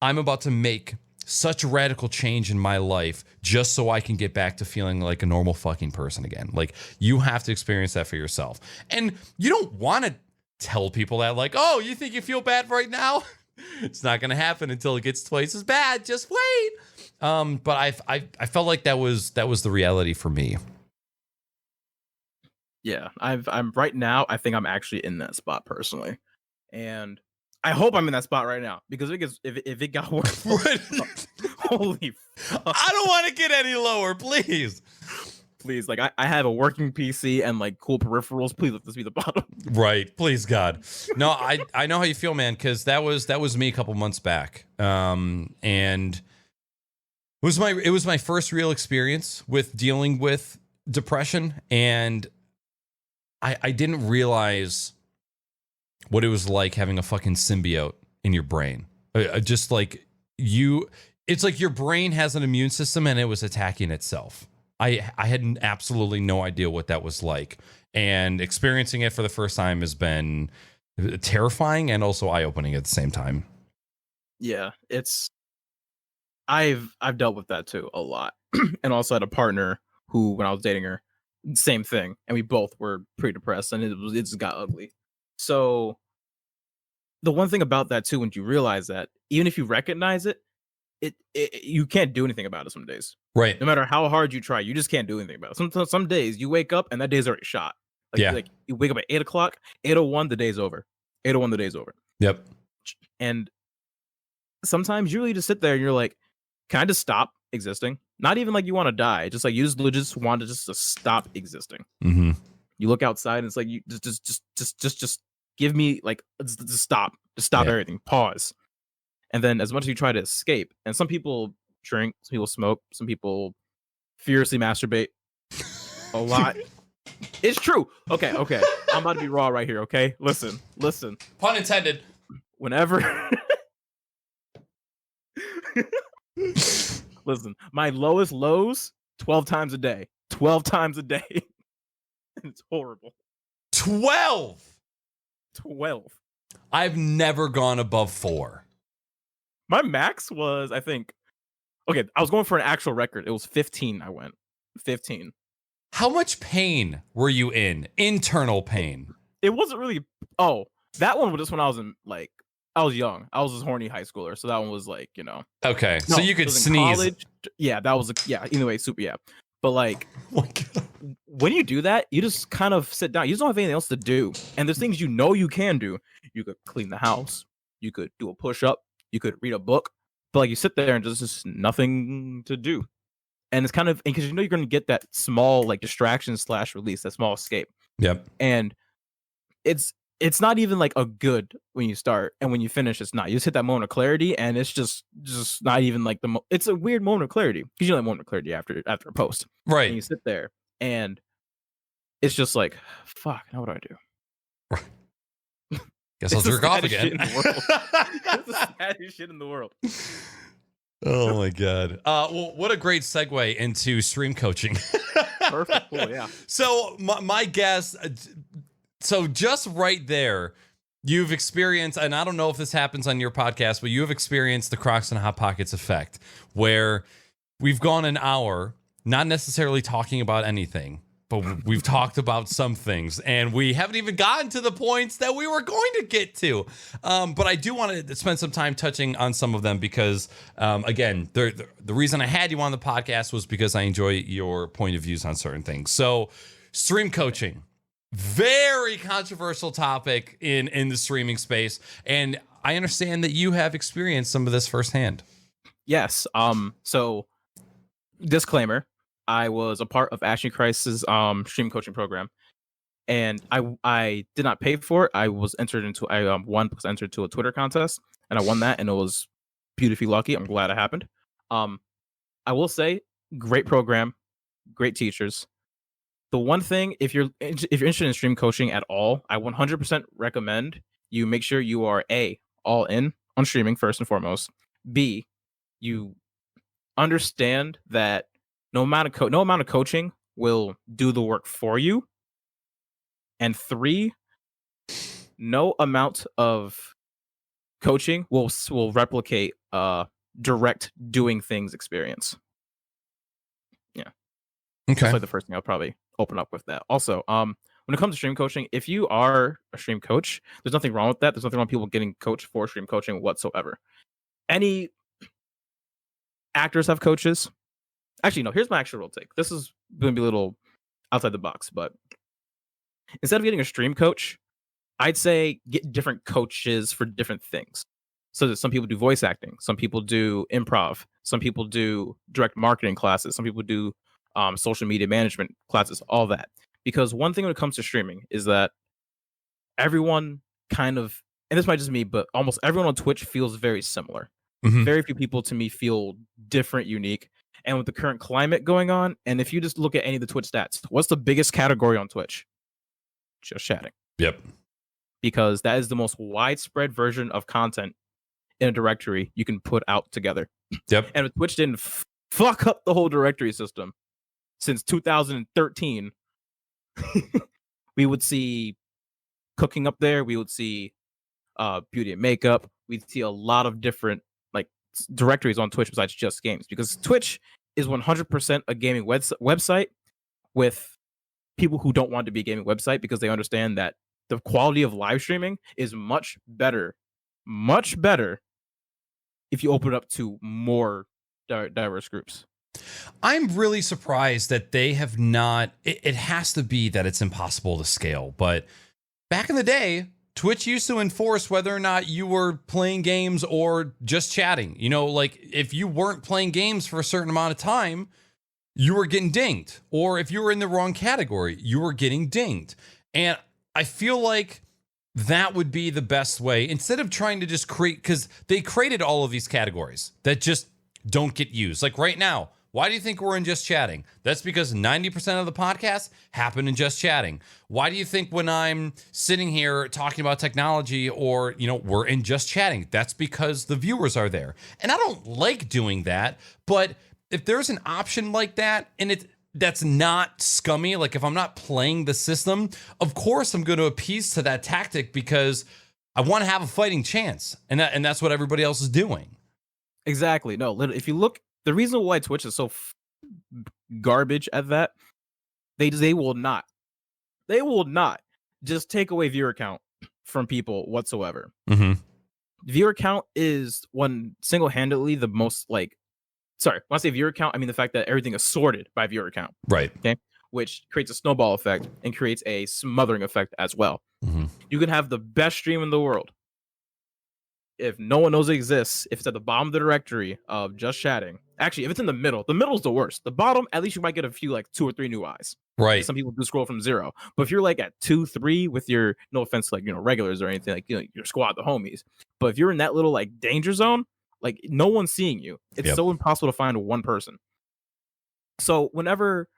I'm about to make such radical change in my life just so I can get back to feeling like a normal fucking person again. Like, you have to experience that for yourself. And you don't want to tell people that, like, oh, you think you feel bad right now? It's not going to happen until it gets twice as bad. Just wait. But I felt like that was the reality for me. Yeah, I'm right now. I think I'm actually in that spot personally, and I hope I'm in that spot right now, because if it got worse, holy fuck. I don't want to get any lower, please. Please, like, I have a working PC and like cool peripherals. Please let this be the bottom. Right, please, God. No, I know how you feel, man, because that was me a couple months back, and it was my first real experience with dealing with depression, and I didn't realize what it was like having a fucking symbiote in your brain. Just like it's like your brain has an immune system and it was attacking itself. I had absolutely no idea what that was like. And experiencing it for the first time has been terrifying and also eye-opening at the same time. Yeah, I've dealt with that too a lot. And also had a partner who, when I was dating her, same thing. And we both were pretty depressed, and it just got ugly. So the one thing about that too, when you realize that, even if you recognize it, you can't do anything about it some days. Right. No matter how hard you try, you just can't do anything about it. Some days you wake up and that day's already shot. Like you wake up at 8 o'clock, 8:01, the day's over. 8:01, the day's over. Yep. And sometimes you really just sit there and you're like, can I just stop existing? Not even like you want to die. Just like you just want to just stop existing. Mm-hmm. You look outside and it's like, you just give me like, just stop. Just stop everything. Pause. And then as much as you try to escape, and some people drink, some people smoke, some people furiously masturbate a lot. It's true. Okay. I'm about to be raw right here, okay? Listen. Pun intended. Whenever... Listen, my lowest lows, 12 times a day. 12 times a day. It's horrible. 12? 12. I've never gone above 4. My max was, I think... Okay, I was going for an actual record. It was 15, I went. 15. How much pain were you in? Internal pain? It wasn't really... Oh, that one was just when I was in, like... I was young. I was a horny high schooler, so that one was like, Okay, no, so you could sneeze. College. Yeah, that was anyway, super, yeah. But like, oh my God. When you do that, you just kind of sit down. You just don't have anything else to do. And there's things you can do. You could clean the house. You could do a push-up. You could read a book. But like, you sit there and there's just nothing to do. And it's kind of, because you're going to get that small like distraction / release, that small escape. Yep. And it's not even like a good when you start, and when you finish, it's not. You just hit that moment of clarity, and it's just not even like it's a weird moment of clarity, because you know that moment of clarity after a post, right? And you sit there, and it's just like, fuck. Now what do I do? Right. Guess I'll jerk off again. It's the saddest shit in the world. Oh my God. Well, what a great segue into stream coaching. Perfect. Cool. Yeah. So my guess. So just right there, you've experienced, and I don't know if this happens on your podcast, but you have experienced the Crocs and Hot Pockets effect, where we've gone an hour, not necessarily talking about anything, but we've talked about some things, and we haven't even gotten to the points that we were going to get to. But I do want to spend some time touching on some of them, because, again, the reason I had you on the podcast was because I enjoy your point of views on certain things. So stream coaching. Very controversial topic in the streaming space, and I understand that you have experienced some of this firsthand. Yes. So, disclaimer: I was a part of Ashley Christ's stream coaching program, and I did not pay for it. I was entered into entered to a Twitter contest, and I won that, and it was beautifully lucky. I'm glad it happened. I will say, great program, great teachers. The one thing, if you're interested in stream coaching at all, I 100% recommend you make sure you are all in on streaming first and foremost. B, you understand that no amount of coaching will do the work for you. And 3, no amount of coaching will replicate direct doing things experience. Yeah. Okay. That's like the first thing I'll probably open up with that. Also, when it comes to stream coaching, if you are a stream coach, there's nothing wrong with that. There's nothing wrong with people getting coached for stream coaching whatsoever. Any actors have coaches. Actually, no, here's my actual real take. This is going to be a little outside the box, but instead of getting a stream coach, I'd say get different coaches for different things. So that some people do voice acting, some people do improv, some people do direct marketing classes, some people do social media management classes, all that. Because one thing when it comes to streaming is that everyone kind of, and this might just me, but almost everyone on Twitch feels very similar. Mhm. Very few people to me feel different, unique. And with the current climate going on, and if you just look at any of the Twitch stats, what's the biggest category on Twitch? Just chatting. Yep. Because that is the most widespread version of content in a directory you can put out together. Yep. And if Twitch didn't fuck up the whole directory system since 2013, we would see cooking up there. We would see beauty and makeup. We'd see a lot of different like directories on Twitch besides just games, because Twitch is 100% a gaming website with people who don't want to be a gaming website, because they understand that the quality of live streaming is much better if you open it up to more diverse groups. I'm really surprised that they have not. It has to be that it's impossible to scale. But back in the day, Twitch used to enforce whether or not you were playing games or just chatting. You know, like if you weren't playing games for a certain amount of time, you were getting dinged. Or if you were in the wrong category, you were getting dinged. And I feel like that would be the best way, instead of trying to just create, because they created all of these categories that just don't get used. Like right now, why do you think we're in just chatting? That's because 90% of the podcasts happen in just chatting. Why do you think when I'm sitting here talking about technology or, you know, we're in just chatting? That's because the viewers are there. And I don't like doing that, but if there's an option like that and that's not scummy, like if I'm not playing the system, of course I'm going to appease to that tactic because I want to have a fighting chance. And that's what everybody else is doing. Exactly. No, if you look, the reason why Twitch is so garbage at that, they will not just take away viewer count from people whatsoever. Mm-hmm. Viewer count is one single-handedly the most sorry, when I say viewer count, I mean the fact that everything is sorted by viewer count. Right. Okay. Which creates a snowball effect and creates a smothering effect as well. Mm-hmm. You can have the best stream in the world. If no one knows it exists, if it's at the bottom of the directory of just chatting, actually, if it's in the middle is the worst. The bottom, at least you might get a few, like 2 or 3 new eyes. Right. Some people do scroll from 0. But if you're like at 2, 3 with your, no offense, like, you know, regulars or anything, like, you know, your squad, the homies. But if you're in that little like danger zone, like no one's seeing you. It's so impossible to find one person. So whenever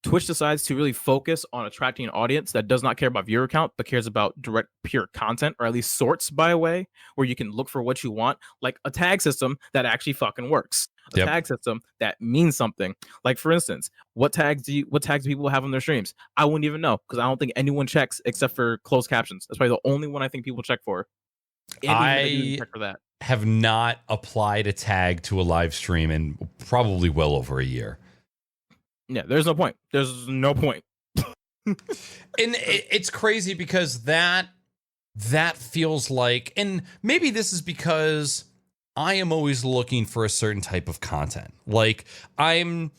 Twitch decides to really focus on attracting an audience that does not care about viewer count, but cares about direct, pure content, or at least sorts by a way where you can look for what you want, like a tag system that actually fucking works. A tag system that means something. Like, for instance, what tags do people have on their streams? I wouldn't even know, because I don't think anyone checks except for closed captions. That's probably the only one I think people check for. I check for that. Have not applied a tag to a live stream in probably well over a year. Yeah, there's no point. There's no point. And it's crazy because that feels like, and maybe this is because I am always looking for a certain type of content. Like I'm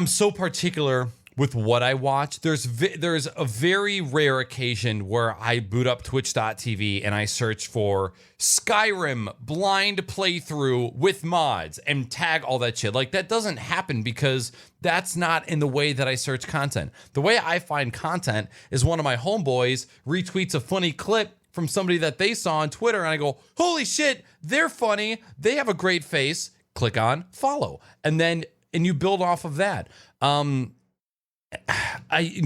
so particular with what I watch. There's a very rare occasion where I boot up twitch.tv and I search for Skyrim blind playthrough with mods and tag all that shit. Like, that doesn't happen because that's not in the way that I search content. The way I find content is one of my homeboys retweets a funny clip from somebody that they saw on Twitter, and I go, holy shit, they're funny, they have a great face, click on follow, and you build off of that. We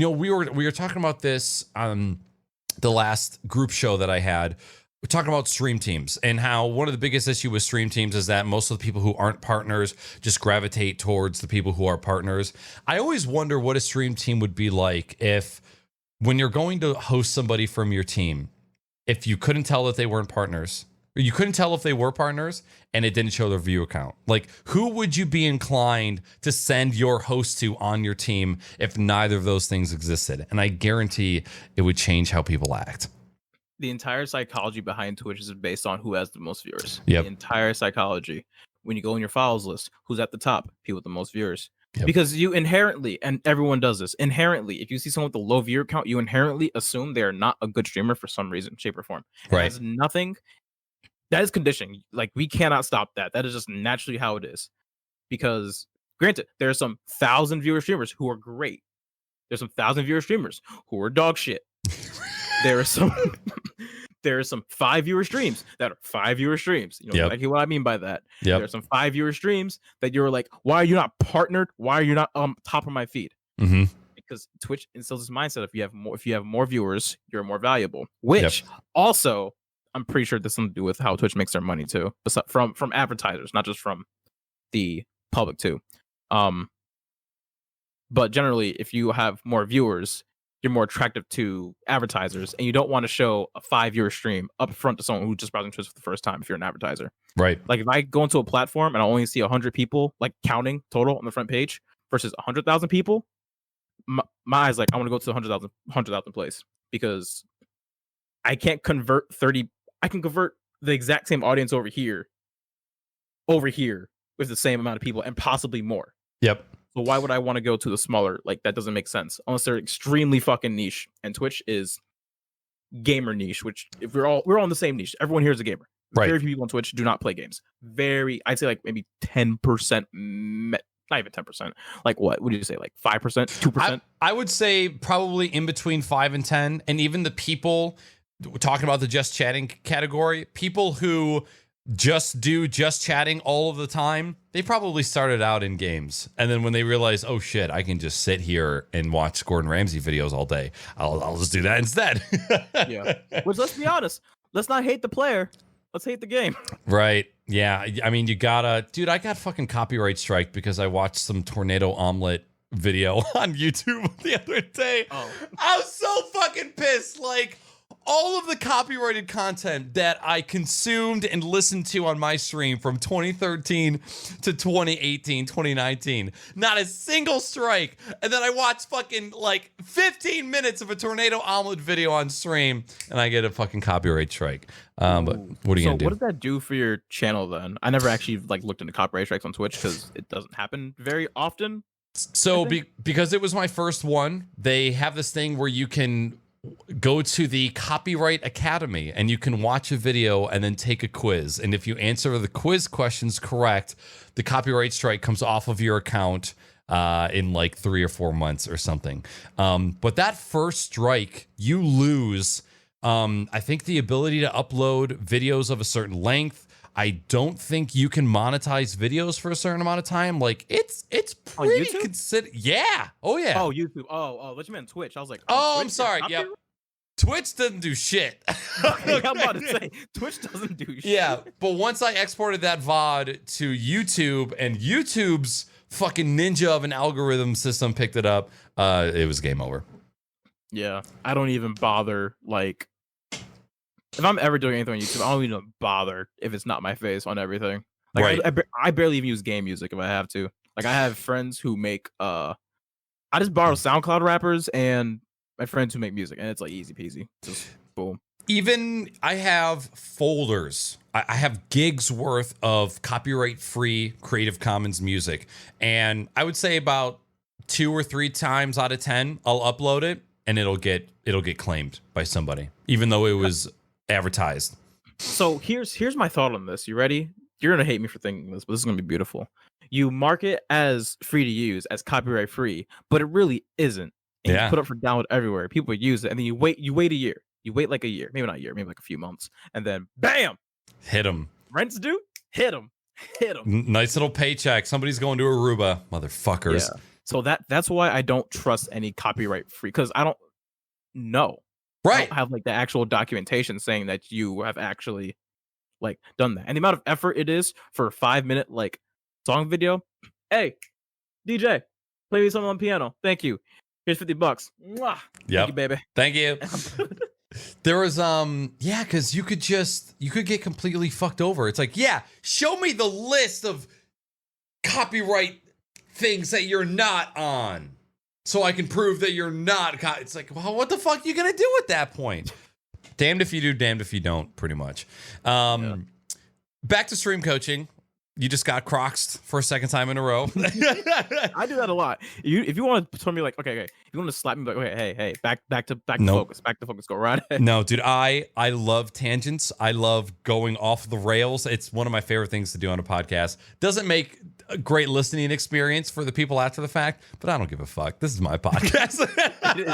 were talking about this the last group show that I had. We're talking about stream teams and how one of the biggest issues with stream teams is that most of the people who aren't partners just gravitate towards the people who are partners. I always wonder what a stream team would be like if, when you're going to host somebody from your team, if you couldn't tell that they weren't partners, or you couldn't tell if they were partners and it didn't show their view count. Like, who would you be inclined to send your host to on your team if neither of those things existed? And I guarantee it would change how people act. The entire psychology behind Twitch is based on who has the most viewers. Yep. The entire psychology. When you go in your files list, who's at the top? People with the most viewers. Yep. Because you inherently, and everyone does this, inherently, if you see someone with a low viewer count, you inherently assume they are not a good streamer for some reason, shape, or form. Right. It has nothing. That is conditioning. Like, we cannot stop that. That is just naturally how it is. Because, granted, there are some 1,000 viewer streamers who are great. There's some 1,000 viewer streamers who are dog shit. There are some 5 viewer streams that are 5 viewer streams. You know exactly what I mean by that. Yep. There are some 5 viewer streams that you're like, why are you not partnered? Why are you not top of my feed? Mm-hmm. Because Twitch instills this mindset: if you have more viewers, you're more valuable. Which also, I'm pretty sure this has something to do with how Twitch makes their money too, from advertisers, not just from the public too. But generally, if you have more viewers, you're more attractive to advertisers, and you don't want to show a 5-viewer stream up front to someone who's just browsing Twitch for the first time if you're an advertiser. Right. Like, if I go into a platform and I only see 100 people, like, counting total on the front page versus 100,000 people, my eyes like, I want to go to the 100,000 place, because I can't convert 30. I can convert the exact same audience over here with the same amount of people and possibly more. Yep. So why would I want to go to the smaller? Like, that doesn't make sense unless they're extremely fucking niche. And Twitch is gamer niche, which, if we're all in the same niche, everyone here is a gamer. Right. Very few people on Twitch do not play games. I'd say like maybe 10%, not even 10%. Like, what would you say? Like 5%, 2%? I would say probably in between 5 and 10. And even the people talking about the just chatting category, people who just do just chatting all of the time, they probably started out in games, and then when they realize, oh shit, I can just sit here and watch Gordon Ramsay videos all day, I'll just do that instead. Yeah. Which, let's be honest, let's not hate the player, let's hate the game. Right. Yeah. I mean, you gotta, dude, I got fucking copyright strike because I watched some tornado omelet video on YouTube the other day. Oh. I was so fucking pissed. Like, all of the copyrighted content that I consumed and listened to on my stream from 2013 to 2018, 2019, not a single strike. And then I watched fucking like 15 minutes of a tornado omelet video on stream, and I get a fucking copyright strike. But what are you gonna do? What does that do for your channel then? I never actually like looked into copyright strikes on Twitch because it doesn't happen very often. So because it was my first one, they have this thing where you can go to the Copyright Academy and you can watch a video and then take a quiz. And if you answer the quiz questions correct, the copyright strike comes off of your account in like 3 or 4 months or something. But that first strike, you lose, I think, the ability to upload videos of a certain length. I don't think you can monetize videos for a certain amount of time. Like, it's pretty considered. Yeah. Oh yeah. Oh, YouTube. Oh, what you meant Twitch? I was like, oh, Twitch, I'm sorry. Yep. Twitch doesn't do shit. Okay, I'm about to say Twitch doesn't do shit. Yeah, but once I exported that VOD to YouTube and YouTube's fucking ninja of an algorithm system picked it up, it was game over. Yeah, I don't even bother. Like, if I'm ever doing anything on YouTube, I don't even bother if it's not my face on everything. Like, right. I barely even use game music if I have to. Like, I have friends who make I just borrow SoundCloud rappers and my friends who make music, and it's like easy peasy. Just boom. Even I have folders. I have gigs worth of copyright-free Creative Commons music, and I would say about 2 or 3 times out of 10, I'll upload it and it'll get claimed by somebody, even though it was advertised. So here's my thought on this. You ready? You're gonna hate me for thinking this, but this is gonna be beautiful. You mark it as free to use, as copyright free, but it really isn't. And you put it for download everywhere. People use it, and then you wait a year. You wait like a year, maybe not a year, maybe like a few months, and then bam, hit them. Rent's due, hit them. Nice little paycheck. Somebody's going to Aruba, motherfuckers. Yeah. So that's why I don't trust any copyright free, because I don't know. Right. I don't have like the actual documentation saying that you have actually like done that. And the amount of effort it is for a 5-minute like song video. Hey, DJ, play me something on piano. Thank you. Here's $50. Mwah. Thank you, baby. Thank you. There was because you could get completely fucked over. It's like, yeah, show me the list of copyright things that you're not on, so I can prove that you're not. It's like, well, what the fuck are you gonna do at that point? Damned if you do, damned if you don't, pretty much. Back to stream coaching. You just got Crocsed for a second time in a row. I do that a lot. If you want to tell me like, okay, you want to slap me like, okay, hey, back to focus, back to focus, go right ahead. No, dude, I love tangents. I love going off the rails. It's one of my favorite things to do on a podcast. Doesn't make a great listening experience for the people after the fact, but I don't give a fuck. This is my podcast. It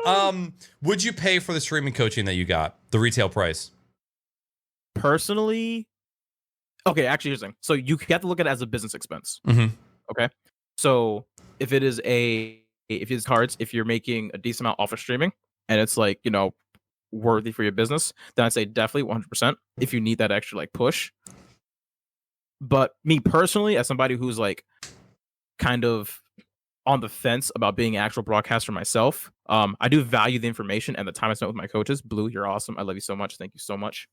is. Would you pay for the streaming coaching that you got? The retail price? Personally, okay, actually, here's the thing. So you have to look at it as a business expense. Mm-hmm. Okay. So if it's cards, if you're making a decent amount off of streaming and it's like, worthy for your business, then I'd say definitely 100% if you need that extra like push. But me personally, as somebody who's like kind of on the fence about being an actual broadcaster myself, I do value the information and the time I spent with my coaches. Blue, you're awesome. I love you so much. Thank you so much.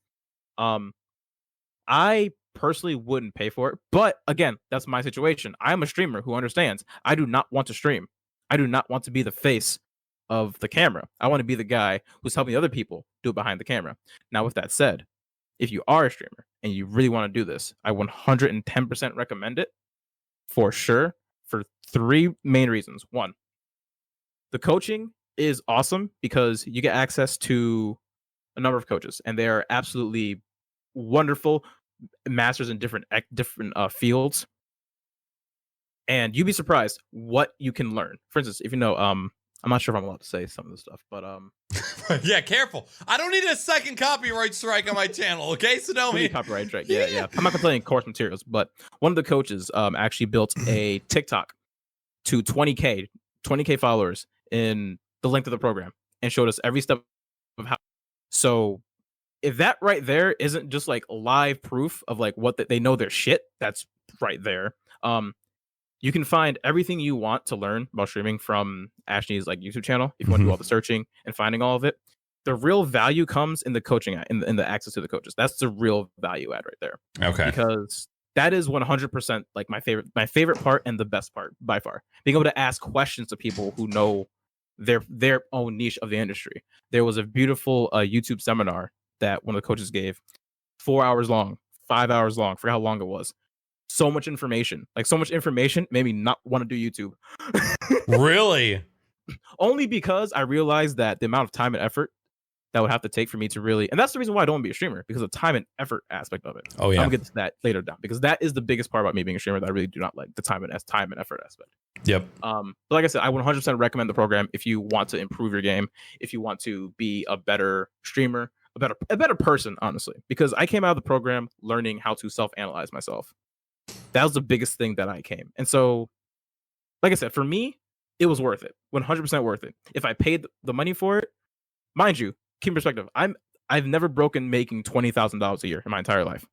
I personally wouldn't pay for it, but again, that's my situation. I'm a streamer who understands I do not want to stream. I do not want to be the face of the camera. I want to be the guy who's helping other people do it behind the camera. Now, with that said, if you are a streamer and you really want to do this, I 110% recommend it for sure, for 3 main reasons. 1, the coaching is awesome because you get access to a number of coaches, and they are absolutely wonderful masters in different fields, and you'd be surprised what you can learn. For instance, if I'm not sure if I'm allowed to say some of this stuff, but yeah, careful. I don't need a second copyright strike on my channel, okay? Sadomi. Copyright strike. Yeah. I'm not complaining course materials, but one of the coaches actually built a TikTok to 20k followers in the length of the program and showed us every step of how. So if that right there isn't just like live proof of like what they know their shit, that's right there. You can find everything you want to learn about streaming from Ashley's like YouTube channel if you want to do all the searching and finding all of it. The real value comes in the coaching, in the access to the coaches. That's the real value add right there. Okay. Because that is 100% like my favorite part and the best part by far. Being able to ask questions to people who know their own niche of the industry. There was a beautiful YouTube seminar that one of the coaches gave, 4 hours long, 5 hours long, forgot how long it was. So much information made me not want to do YouTube. Really? Only because I realized that the amount of time and effort that would have to take for me to really, and that's the reason why I don't want to be a streamer, because of the time and effort aspect of it. Oh yeah. I'll get to that later down, because that is the biggest part about me being a streamer that I really do not like, the time and effort aspect. Yep. But like I said, I 100% recommend the program if you want to improve your game, if you want to be a better streamer, a better person, honestly, because I came out of the program learning how to self-analyze myself. That was the biggest thing that I came. And so, like I said, for me, it was worth it. 100% worth it. If I paid the money for it, mind you, keep in perspective, I've never broken making $20,000 a year in my entire life.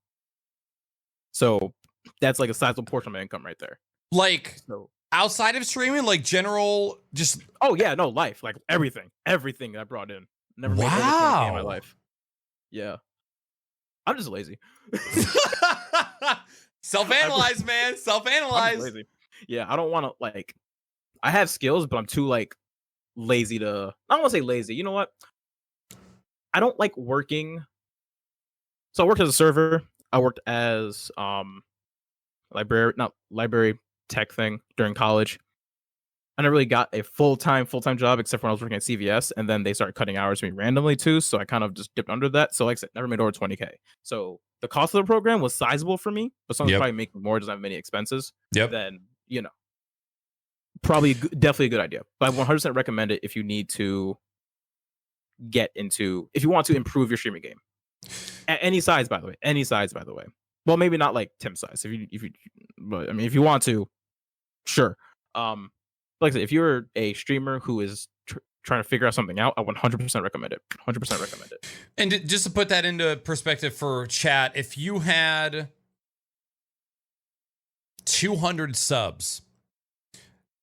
So that's like a sizable portion of my income right there. Like, so, outside of streaming, like general, just... Oh yeah, no, life. Like everything that I brought in. Never made over $20K in my life. Yeah. I'm just lazy. Self-analyze, man. Self-analyze. Yeah, I don't want to like. I have skills, but I'm too like lazy to. I don't want to say lazy. You know what? I don't like working. So I worked as a server. I worked library tech thing during college. I never really got a full-time job except for when I was working at CVS, and then they started cutting hours for me randomly too. So I kind of just dipped under that. So like I said, never made over 20K. So the cost of the program was sizable for me, but someone's Yep. probably making more, doesn't have many expenses. Yep. Then probably definitely a good idea. But I 100% recommend it if you need to if you want to improve your streaming game. At any size, by the way. Well, maybe not like Tim's size. But I mean, if you want to, sure. Like I said, if you're a streamer who is trying to figure out something out, I 100% recommend it. 100% recommend it. And just to put that into perspective for chat, if you had 200 subs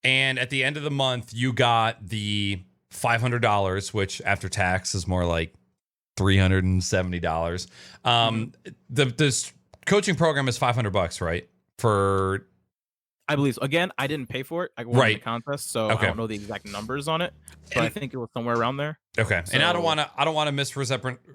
and at the end of the month you got the $500, which after tax is more like $370. The coaching program is $500, right? For I believe so. Again, I didn't pay for it. I won the contest, so I don't know the exact numbers on it, but I think it was somewhere around there. Okay, so, and I don't want to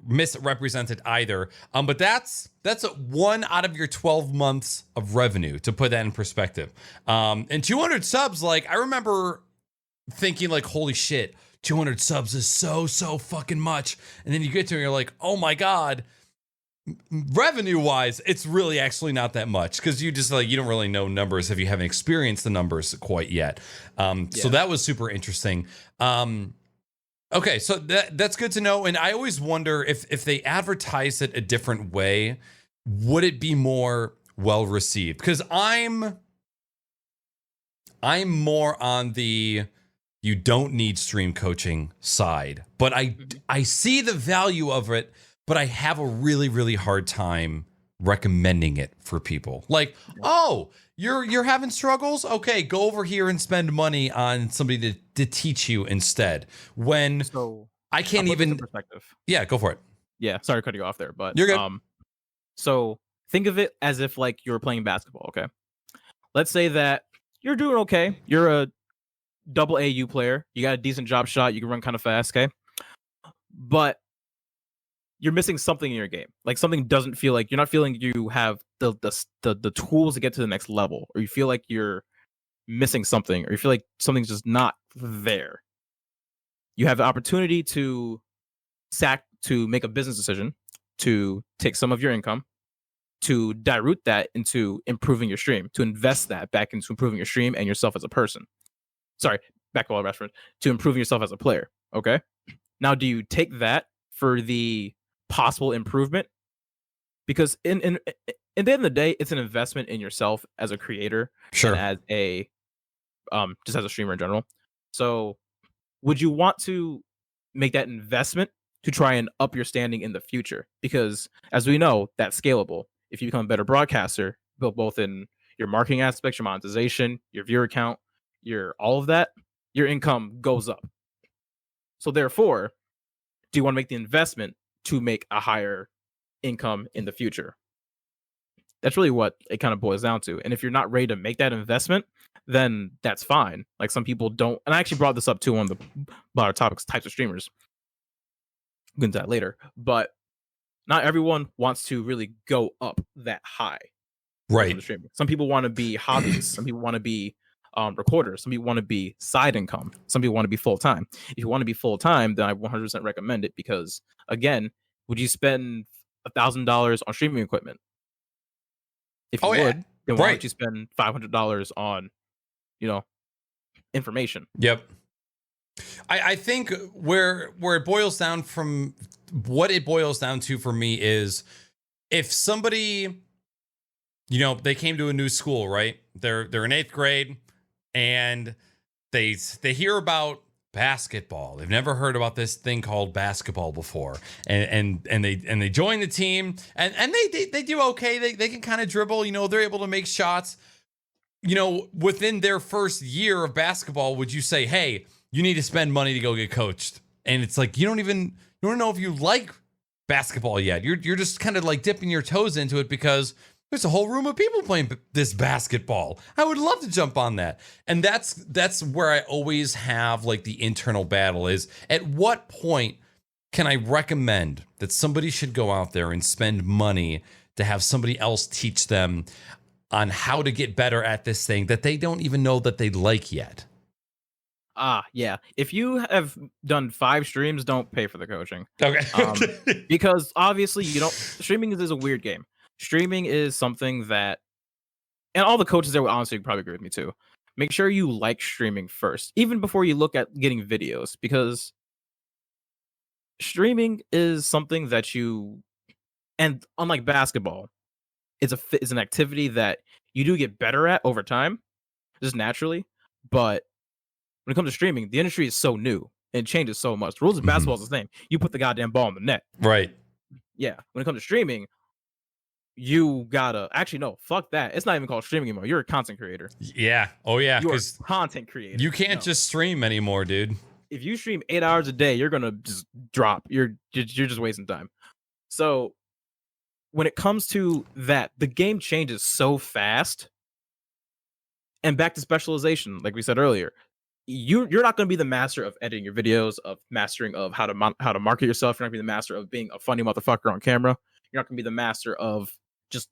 misrepresent it either. But that's 1 out of your 12 months of revenue, to put that in perspective. And 200 subs, like I remember thinking like, holy shit, 200 subs is so fucking much. And then you get to it and you're like, oh my God. Revenue wise, it's really actually not that much, because you just like, you don't really know numbers if you haven't experienced the numbers quite yet. So that was super interesting. Okay, so that's good to know. And I always wonder if they advertise it a different way, would it be more well received? Because I'm more on the you don't need stream coaching side, but I see the value of it. But I have a really, really hard time recommending it for people. Like, oh, you're having struggles? Okay, go over here and spend money on somebody to teach you instead. When I can't even perspective. Yeah, go for it. Yeah, sorry to cut you off there, but you're good. So think of it as if like you're playing basketball. Okay, let's say that you're doing okay. You're a double AU player. You got a decent job shot. You can run kind of fast. Okay, but you're missing something in your game. Like something doesn't feel like you're not feeling you have the tools to get to the next level, or you feel like you're missing something, or you feel like something's just not there. You have the opportunity to make a business decision, to take some of your income, to direct that into improving your stream, to invest that back into improving your stream and yourself as a person. Sorry, basketball reference, to improving yourself as a player. Okay. Now, do you take that for the possible improvement? Because in the end of the day, it's an investment in yourself as a creator, sure, and as a just as a streamer in general. So would you want to make that investment to try and up your standing in the future? Because as we know, that's scalable. If you become a better broadcaster, both in your marketing aspects, your monetization, your viewer count, your all of that, your income goes up. So therefore, do you want to make the investment to make a higher income in the future? That's really what it kind of boils down to. And if you're not ready to make that investment, then that's fine. Like some people don't, and I actually brought this up too on the broader topics, types of streamers. We'll get into that later. But not everyone wants to really go up that high. Right. Some people want to be hobbyists. Some people want to be recorders. Some people want to be side income. Some people want to be full time. If you want to be full time, then I 100% recommend it, because again, would you spend $1,000 on streaming equipment? If you would, then why don't you spend $500 on, information? Yep. I think where it boils down from, what it boils down to for me is, if somebody, they came to a new school, right? They're in 8th grade, and they hear about basketball. They've never heard about this thing called basketball before, and they join the team, and they do okay. They can kind of dribble. They're able to make shots. Within their first year of basketball, would you say, hey, you need to spend money to go get coached? And it's like, you don't know if you like basketball yet. You're just kind of like dipping your toes into it because there's a whole room of people playing this basketball. I would love to jump on that. And that's where I always have like the internal battle is, at what point can I recommend that somebody should go out there and spend money to have somebody else teach them on how to get better at this thing that they don't even know that they like yet? Yeah. If you have done 5 streams, don't pay for the coaching. Okay. Because obviously you don't. Streaming is a weird game. Streaming is something that, and all the coaches there would honestly probably agree with me too. Make sure you like streaming first, even before you look at getting videos, because streaming is something that you, and unlike basketball, it's an activity that you do get better at over time, just naturally. But when it comes to streaming, the industry is so new and it changes so much. The rules of basketball is the same. You put the goddamn ball in the net. Right. Yeah. When it comes to streaming, you gotta actually no, fuck that. It's not even called streaming anymore. You're a content creator. Yeah. Oh yeah. You're Because a content creator. you can't just stream anymore, dude. If you stream 8 hours a day, you're gonna just drop. You're just wasting time. So when it comes to that, the game changes so fast. And back to specialization, like we said earlier, you're not going to be the master of editing your videos, of mastering of how to market yourself. You're not going to be the master of being a funny motherfucker on camera. You're not going to be the master of just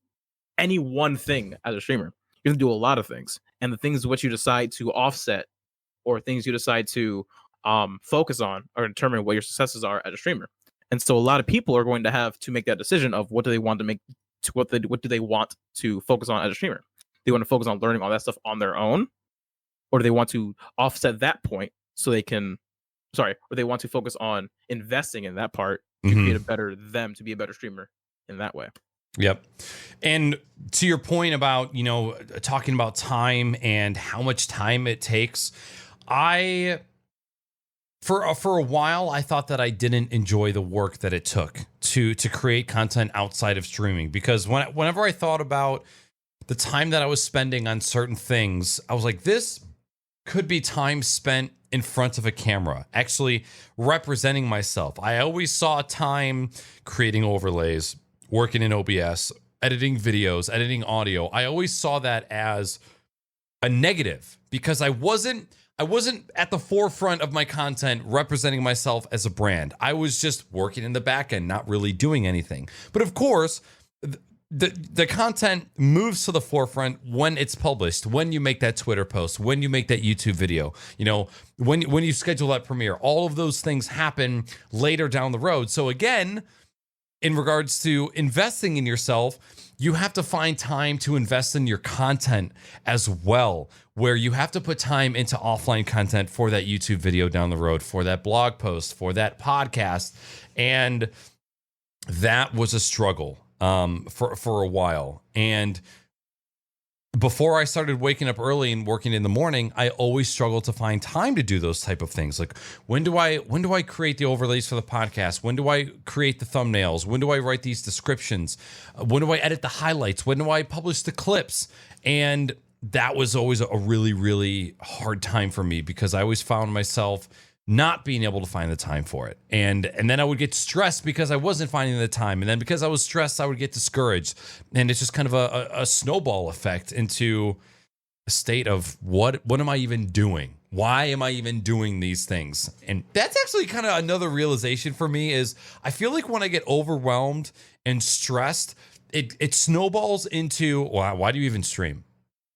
any one thing as a streamer. You're going to do a lot of things, and the things what you decide to offset or things you decide to focus on or determine what your successes are as a streamer. And so a lot of people are going to have to make that decision of what do they want to make, to what do they want to focus on as a streamer. They want to focus on learning all that stuff on their own, or do they want to offset that point so they can, or they want to focus on investing in that part to create to be a better streamer in that way. Yep. And to your point about, talking about time and how much time it takes, for a while, I thought that I didn't enjoy the work that it took to create content outside of streaming, because whenever I thought about the time that I was spending on certain things, I was like, this could be time spent in front of a camera, actually representing myself. I always saw time creating overlays, working in OBS, editing videos, editing audio. I always saw that as a negative because I wasn't at the forefront of my content representing myself as a brand. I was just working in the back end, not really doing anything. But of course, the content moves to the forefront when it's published, when you make that Twitter post, when you make that YouTube video, when you schedule that premiere. All of those things happen later down the road. So again, in regards to investing in yourself, you have to find time to invest in your content as well, where you have to put time into offline content for that YouTube video down the road, for that blog post, for that podcast. And that was a struggle for a while. And before I started waking up early and working in the morning, I always struggled to find time to do those type of things. Like, when do I create the overlays for the podcast? When do I create the thumbnails? When do I write these descriptions? When do I edit the highlights? When do I publish the clips? And that was always a really, really hard time for me, because I always found myself not being able to find the time for it. And then I would get stressed because I wasn't finding the time. And then because I was stressed, I would get discouraged. And it's just kind of a snowball effect into a state of what am I even doing? Why am I even doing these things? And that's actually kind of another realization for me is I feel like when I get overwhelmed and stressed, it snowballs into, why do you even stream?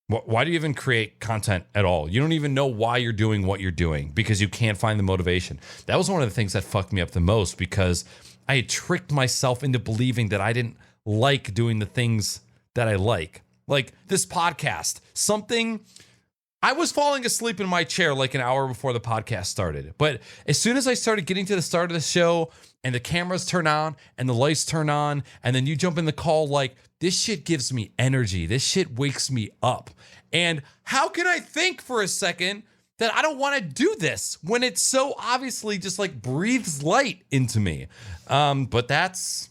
Why do you even create content at all? You don't even know why you're doing what you're doing because you can't find the motivation. That was one of the things that fucked me up the most, because I had tricked myself into believing that I didn't like doing the things that I like this podcast. I was falling asleep in my chair like an hour before the podcast started. But as soon as I started getting to the start of the show and the cameras turn on and the lights turn on and then you jump in the call, like, this shit gives me energy. This shit wakes me up. And how can I think for a second that I don't want to do this when it so obviously just like breathes light into me? But that's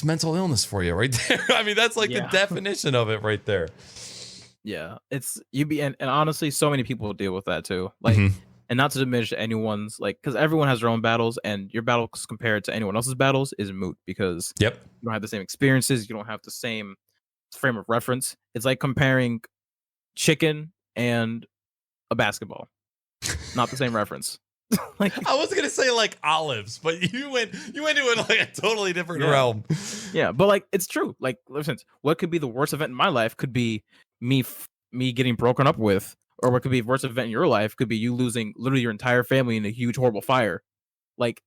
mental illness for you right there. I mean, that's like the definition of it right there. Yeah, and honestly, so many people deal with that too. Like, and not to diminish anyone's, like, because everyone has their own battles, and your battles compared to anyone else's battles is moot, because you don't have the same experiences, you don't have the same frame of reference. It's like comparing chicken and a basketball, not the same reference. Like, I was gonna say like olives, but you went to like a totally different realm. Yeah, but like, it's true. Like, listen, what could be the worst event in my life could be me getting broken up with Or what could be a worst event in your life could be you losing literally your entire family in a huge, horrible fire. Like,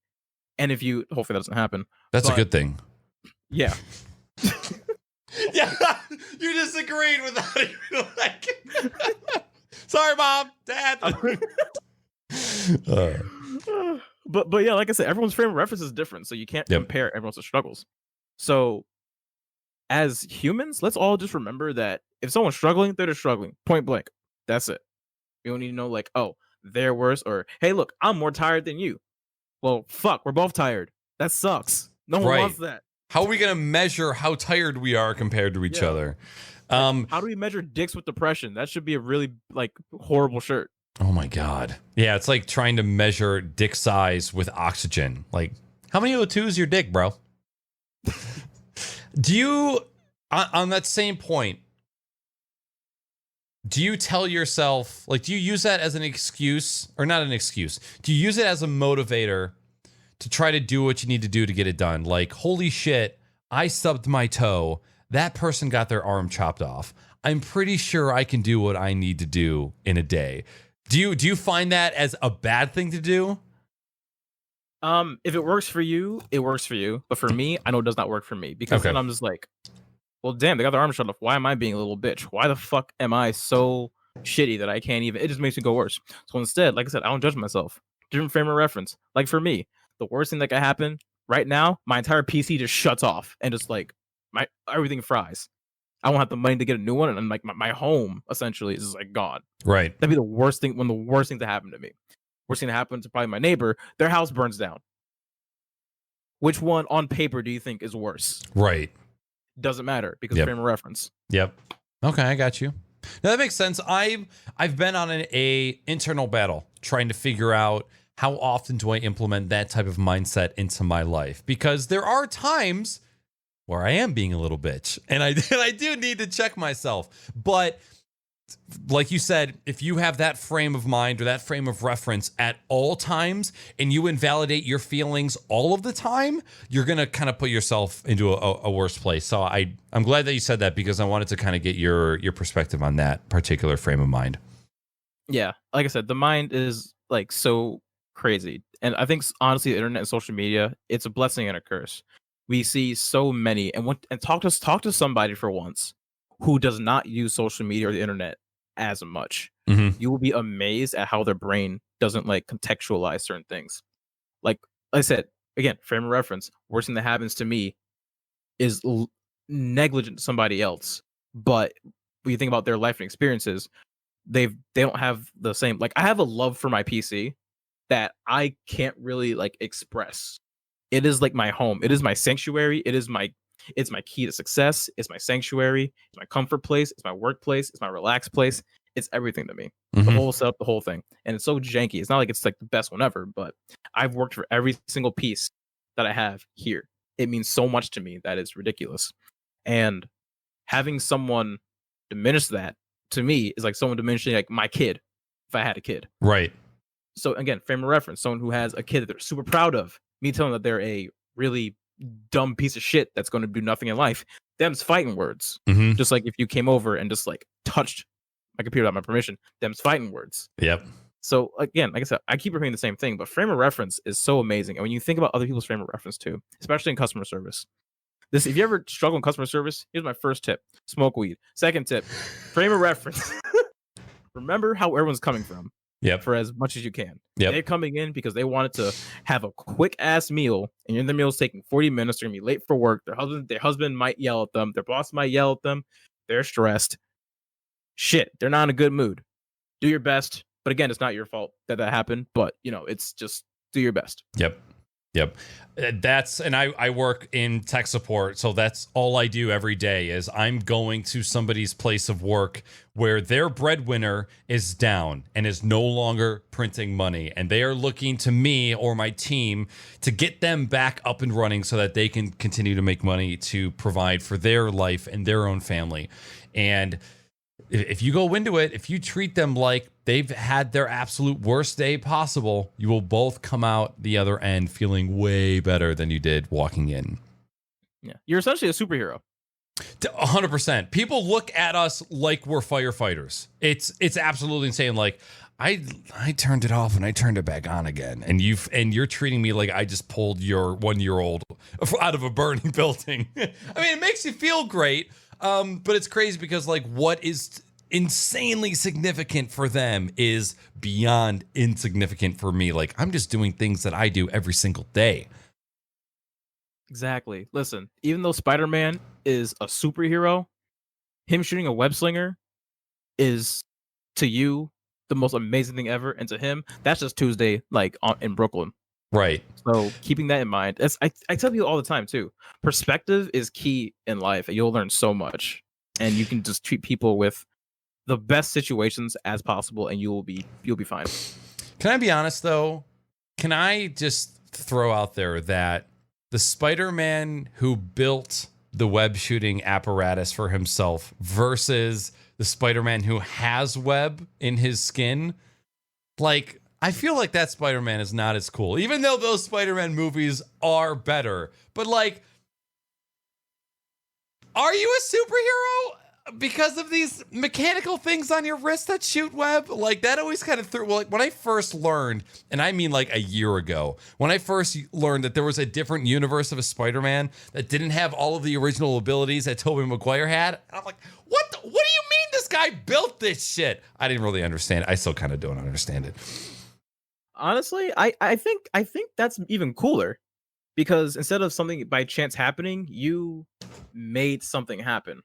and if you, hopefully that doesn't happen. That's a good thing. Yeah. Yeah, you disagreed with that. Like, sorry, Mom, Dad. But yeah, like I said, everyone's frame of reference is different, so you can't compare everyone's struggles. So as humans, let's all just remember that if someone's struggling, they're just struggling. Point blank. That's it. You don't need to know like, oh, they're worse, or hey, look, I'm more tired than you. Well, fuck, we're both tired. That sucks. No one wants that. How are we gonna measure how tired we are compared to each other? How do we measure dicks with depression? That should be a really like horrible shirt. Oh my god. Yeah, it's like trying to measure dick size with oxygen. Like, how many O2 is your dick, bro? Do you, on that same point, do you tell yourself, like, do you use that as an excuse, or not an excuse? Do you use it as a motivator to try to do what you need to do to get it done? Like, holy shit, I stubbed my toe. That person got their arm chopped off. I'm pretty sure I can do what I need to do in a day. Do you find that as a bad thing to do? If it works for you, it works for you. But for me, I know it does not work for me, because then I'm just like, well, damn, they got their arm shot off. Why am I being a little bitch? Why the fuck am I so shitty that I can't even? It just makes me go worse. So instead, like I said, I don't judge myself. Different frame of reference. Like for me, the worst thing that could happen right now, my entire PC just shuts off and just like everything fries. I won't have the money to get a new one, and like my home essentially is just like gone. Right. That'd be the worst thing. One of the worst things that happened to me. Worst thing that happened to probably my neighbor. Their house burns down. Which one on paper do you think is worse? Right. Doesn't matter because frame of reference. Yep. Okay, I got you. Now that makes sense. I've been on a internal battle trying to figure out how often do I implement that type of mindset into my life, because there are times where I am being a little bitch, and I do need to check myself. But like you said, if you have that frame of mind or that frame of reference at all times, and you invalidate your feelings all of the time, you're going to kind of put yourself into a worse place. So I'm glad that you said that, because I wanted to kind of get your perspective on that particular frame of mind. Yeah. Like I said, the mind is like so crazy. And I think honestly, the internet and social media, it's a blessing and a curse. We see so many, and talk to somebody for once who does not use social media or the internet as much. Mm-hmm. You will be amazed at how their brain doesn't like contextualize certain things. Like I said, again, frame of reference, worst thing that happens to me is negligent to somebody else. But when you think about their life and experiences, they don't have the same, like I have a love for my PC that I can't really like express. It is like my home. It is my sanctuary. It's my key to success. It's my sanctuary. It's my comfort place. It's my workplace. It's my relaxed place. It's everything to me. Mm-hmm. The whole setup, the whole thing. And it's so janky. It's not like it's like the best one ever, but I've worked for every single piece that I have here. It means so much to me that it's ridiculous. And having someone diminish that to me is like someone diminishing like my kid if I had a kid. Right. So again, frame of reference, someone who has a kid that they're super proud of, me telling them that they're a really dumb piece of shit that's going to do nothing in life. Them's fighting words. Mm-hmm. Just like if you came over and just like touched my computer without my permission, them's fighting words. Yep. So again, like I said, I keep repeating the same thing, but frame of reference is so amazing. And when you think about other people's frame of reference too, especially in customer service, if you ever struggle in customer service, here's my first tip: smoke weed. Second tip: frame of reference. Remember how everyone's coming from. Yep. For as much as you can. Yep. They're coming in because they wanted to have a quick ass meal, and the meal's taking 40 minutes. They're gonna be late for work. Their husband might yell at them. Their boss might yell at them. They're stressed. Shit, they're not in a good mood. Do your best, but again, it's not your fault that happened. But it's just do your best. Yep. I work in tech support, so that's all I do every day is I'm going to somebody's place of work where their breadwinner is down and is no longer printing money, and they are looking to me or my team to get them back up and running so that they can continue to make money to provide for their life and their own family. And if you go into it, if you treat them like they've had their absolute worst day possible, you will both come out the other end feeling way better than you did walking in. Yeah, you're essentially a superhero. 100%. People look at us like we're firefighters. It's absolutely insane. Like I turned it off and I turned it back on again, and you're treating me like I just pulled your 1-year-old out of a burning building. I mean, it makes you feel great, but it's crazy because like what is insanely significant for them is beyond insignificant for me. Like I'm just doing things that I do every single day. Exactly. Listen, even though Spider-Man is a superhero, him shooting a web slinger is to you the most amazing thing ever, and to him, that's just Tuesday, like in Brooklyn. Right. So keeping that in mind, I tell people all the time too. Perspective is key in life, and you'll learn so much. And you can just treat people with the best situations as possible, and you'll be fine. Can I be honest though? Can I just throw out there that the Spider-Man who built the web shooting apparatus for himself versus the Spider-Man who has web in his skin, like, I feel like that Spider-Man is not as cool, even though those Spider-Man movies are better. But like, are you a superhero because of these mechanical things on your wrist that shoot web? Like that always kind of threw. Well, like when I first learned, and I mean like a year ago, when I first learned that there was a different universe of a Spider-Man that didn't have all of the original abilities that Tobey Maguire had, I'm like, what do you mean this guy built this shit? I didn't really understand it. I still kind of don't understand it. Honestly, I think that's even cooler, because instead of something by chance happening, you made something happen.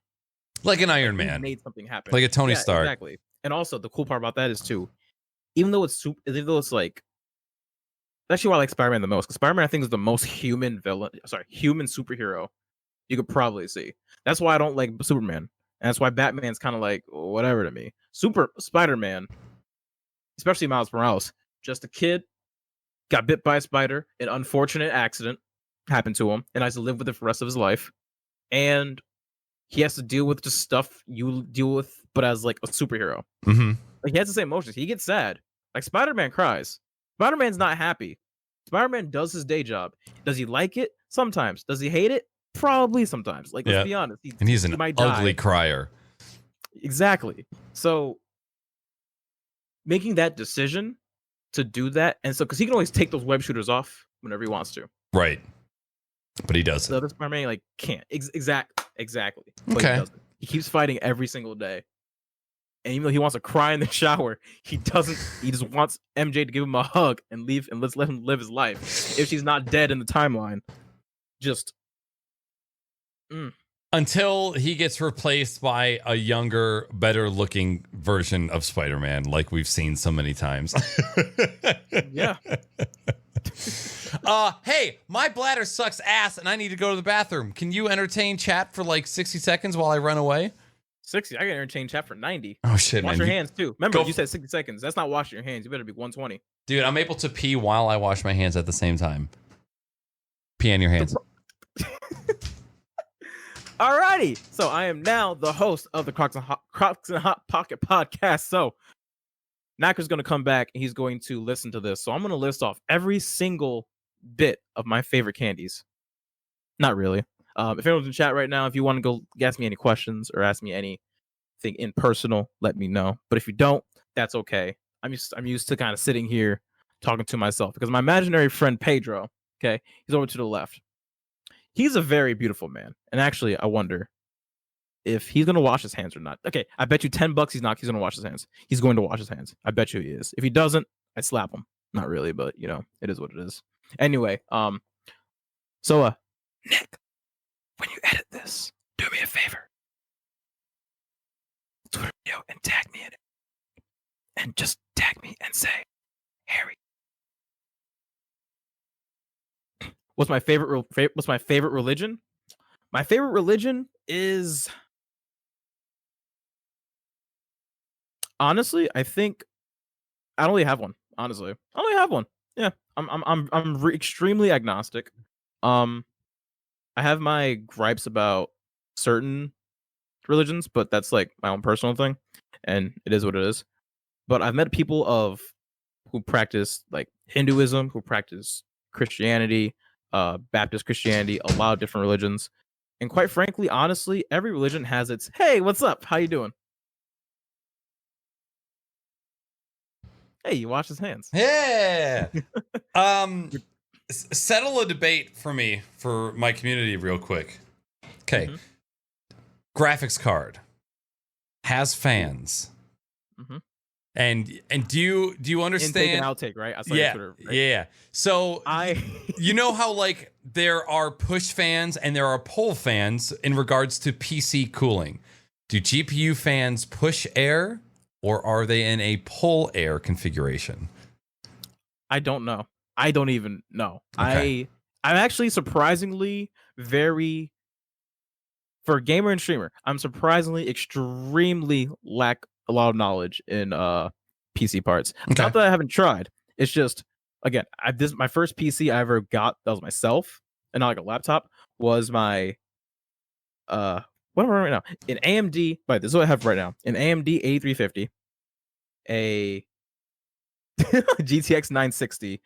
Like an Iron Man. Made something happen. Like a Tony Stark. Exactly. And also the cool part about that is too, even though it's like, that's actually why I like Spider-Man the most, because Spider-Man I think is the most human superhero you could probably see. That's why I don't like Superman. And that's why Batman's kind of like whatever to me. Spider-Man, especially Miles Morales, just a kid, got bit by a spider, an unfortunate accident happened to him, and has to live with it for the rest of his life. And he has to deal with just stuff you deal with, but as like a superhero. Mm-hmm. Like he has the same emotions. He gets sad. Like Spider-Man cries. Spider-Man's not happy. Spider-Man does his day job. Does he like it? Sometimes. Does he hate it? Probably sometimes. Like, let's be honest. He's an ugly crier. Exactly. So making that decision to do that, and so because he can always take those web shooters off whenever he wants to. Right. But he doesn't. The other Spider-Man like can't. Exactly. But okay. He keeps fighting every single day. And even though he wants to cry in the shower, he doesn't. He just wants MJ to give him a hug and leave, and let him live his life. If she's not dead in the timeline, just until he gets replaced by a younger, better-looking version of Spider-Man, like we've seen so many times. Yeah. Hey, my bladder sucks ass, and I need to go to the bathroom. Can you entertain chat for like 60 seconds while I run away? 60. I can entertain chat for 90. Oh shit, Wash man. your hands too. Remember, you said 60 seconds. That's not washing your hands. You better be 120. Dude, I'm able to pee while I wash my hands at the same time. Pee on your hands. Alrighty. So I am now the host of the Crocs and Hot Pocket podcast. So Naaackers going to come back and he's going to listen to this. So I'm going to list off every single bit of my favorite candies. Not really. If anyone's in chat right now, if you want to go ask me any questions or ask me anything in personal, let me know. But if you don't, that's okay. I'm used to kind of sitting here talking to myself, because my imaginary friend Pedro, okay, he's over to the left. He's a very beautiful man, and actually, I wonder if he's gonna wash his hands or not. Okay, I bet you $10 he's gonna wash his hands. He's going to wash his hands. I bet you he is. If he doesn't, I'd slap him. Not really, but you know, it is what it is. Anyway, so Nick, when you edit this, do me a favor. Twitter video and tag me in it. And just tag me and say, Harry. What's my favorite religion? My favorite religion is, honestly, I think I don't really have one. Honestly, I don't really have one. Yeah, I'm extremely agnostic. I have my gripes about certain religions, but that's like my own personal thing, and it is what it is. But I've met people who practice like Hinduism, who practice Christianity, Baptist Christianity, a lot of different religions, And quite frankly, honestly, every religion has its, hey, what's up? How you doing? Hey, you wash his hands. Yeah. Um, settle a debate for me, for my community, real quick. Okay. Mhm. Graphics card has fans. Mm-hmm. And do you Intake understand? and outtake, right? I saw your Yeah, Twitter. Right? yeah. So I you know how like there are push fans and there are pull fans in regards to PC cooling. Do GPU fans push air or are they in a pull air configuration? I don't know. I don't even know. Okay. I'm actually surprisingly very for a gamer and streamer. I'm surprisingly extremely lack a lot of knowledge in PC parts. Okay. Not that I haven't tried. It's just again, this my first PC I ever got that was myself and not like a laptop was my what am I right now? An AMD, right, this is what I have right now. An AMD 8350, a GTX 960,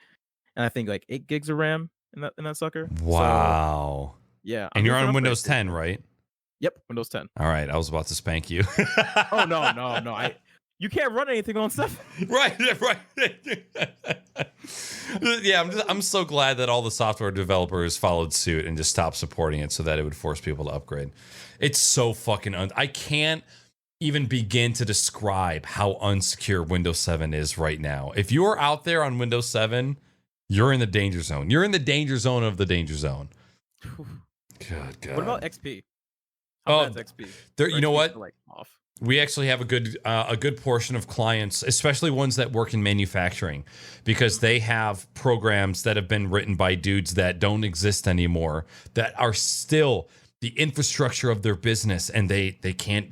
and I think like 8 gigs of RAM in that sucker. So Wow. yeah, And I'm you're looking on up Windows grades. 10, right? Yep, Windows 10. All right, I was about to spank you. Oh no. You can't run anything on stuff. Right. Yeah, I'm so glad that all the software developers followed suit and just stopped supporting it so that it would force people to upgrade. It's so fucking I can't even begin to describe how unsecure Windows 7 is right now. If you're out there on Windows 7, you're in the danger zone. You're in the danger zone of the danger zone. Good God. What about XP? Oh, How bad's XP? there. Or You know XP what? still, like, off? We actually have a good portion of clients, especially ones that work in manufacturing, because they have programs that have been written by dudes that don't exist anymore, that are still the infrastructure of their business, and they can't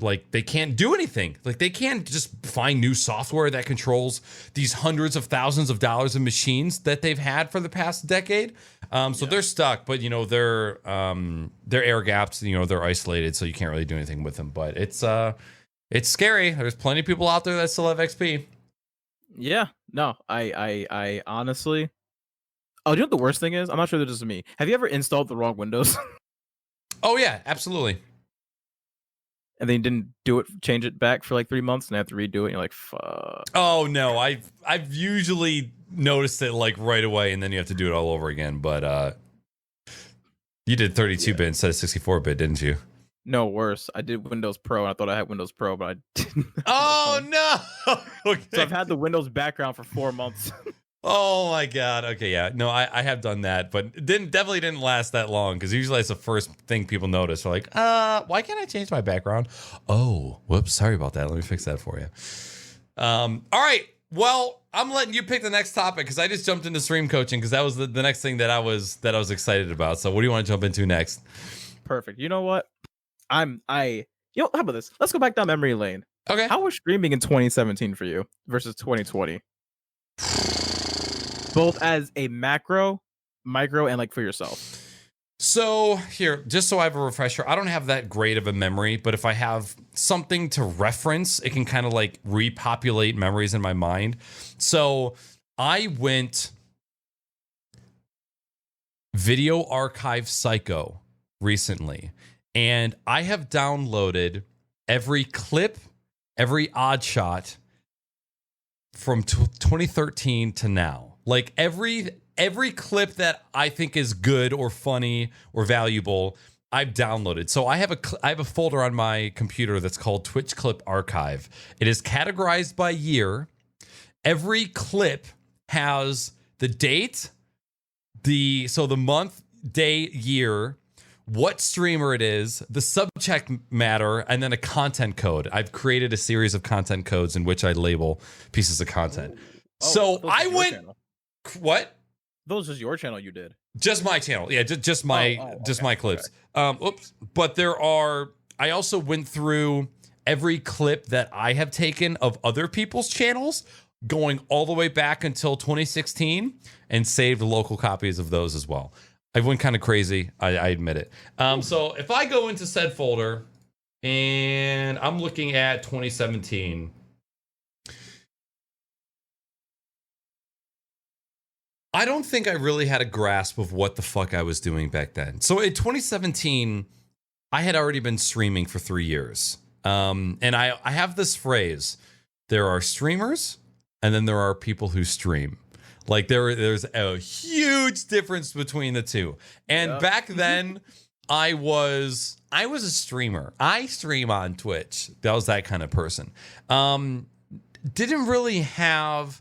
do anything. Like they can't just find new software that controls these hundreds of thousands of dollars of machines that they've had for the past decade. So they're stuck, but you know they're air gapped. You know they're isolated, so you can't really do anything with them. But it's scary. There's plenty of people out there that still have XP. Yeah. No, I honestly. Oh, do you know what the worst thing is? I'm not sure that this is me. Have you ever installed the wrong Windows Oh yeah, absolutely. and then you didn't do it, change it back for like 3 months, and have to redo it? And you're like, fuck. Oh no, I've usually noticed it like right away, and then you have to do it all over again. But you did 32-bit instead of 64-bit, didn't you? No, worse. I did Windows Pro, and I thought I had Windows Pro, but I didn't. Oh no. Okay. So I've had the Windows background for 4 months. Oh my god. Okay, yeah. No, I have done that, but it definitely didn't last that long because usually it's the first thing people notice. They're like, why can't I change my background? Oh, whoops, sorry about that. Let me fix that for you. All right. Well, I'm letting you pick the next topic because I just jumped into stream coaching because that was the next thing that I was excited about. So what do you want to jump into next? Perfect. You know what? How about this? Let's go back down memory lane. Okay. How was streaming in 2017 for you versus 2020? Both as a macro, micro, and like for yourself. So here, just so I have a refresher, I don't have that great of a memory, but if I have something to reference, it can kind of like repopulate memories in my mind. So I went Video Archive Psycho recently, and I have downloaded every clip, every odd shot from 2013 to now. Like every clip that I think is good or funny or valuable, I've downloaded. So I have a folder on my computer that's called Twitch Clip Archive. It is categorized by year. Every clip has the date, the month, day, year, what streamer it is, the subject matter, and then a content code. I've created a series of content codes in which I label pieces of content. So I went. Channel. What? Those is your channel you did. Just my channel. Yeah, just my my clips. Okay. Oops. But I also went through every clip that I have taken of other people's channels going all the way back until 2016 and saved local copies of those as well. I went kind of crazy. I admit it. So if I go into said folder and I'm looking at 2017, I don't think I really had a grasp of what the fuck I was doing back then. So in 2017, I had already been streaming for 3 years. And I have this phrase: there are streamers, and then there are people who stream. Like there's a huge difference between the two. And back then, I was a streamer. I stream on Twitch. That was that kind of person. Didn't really have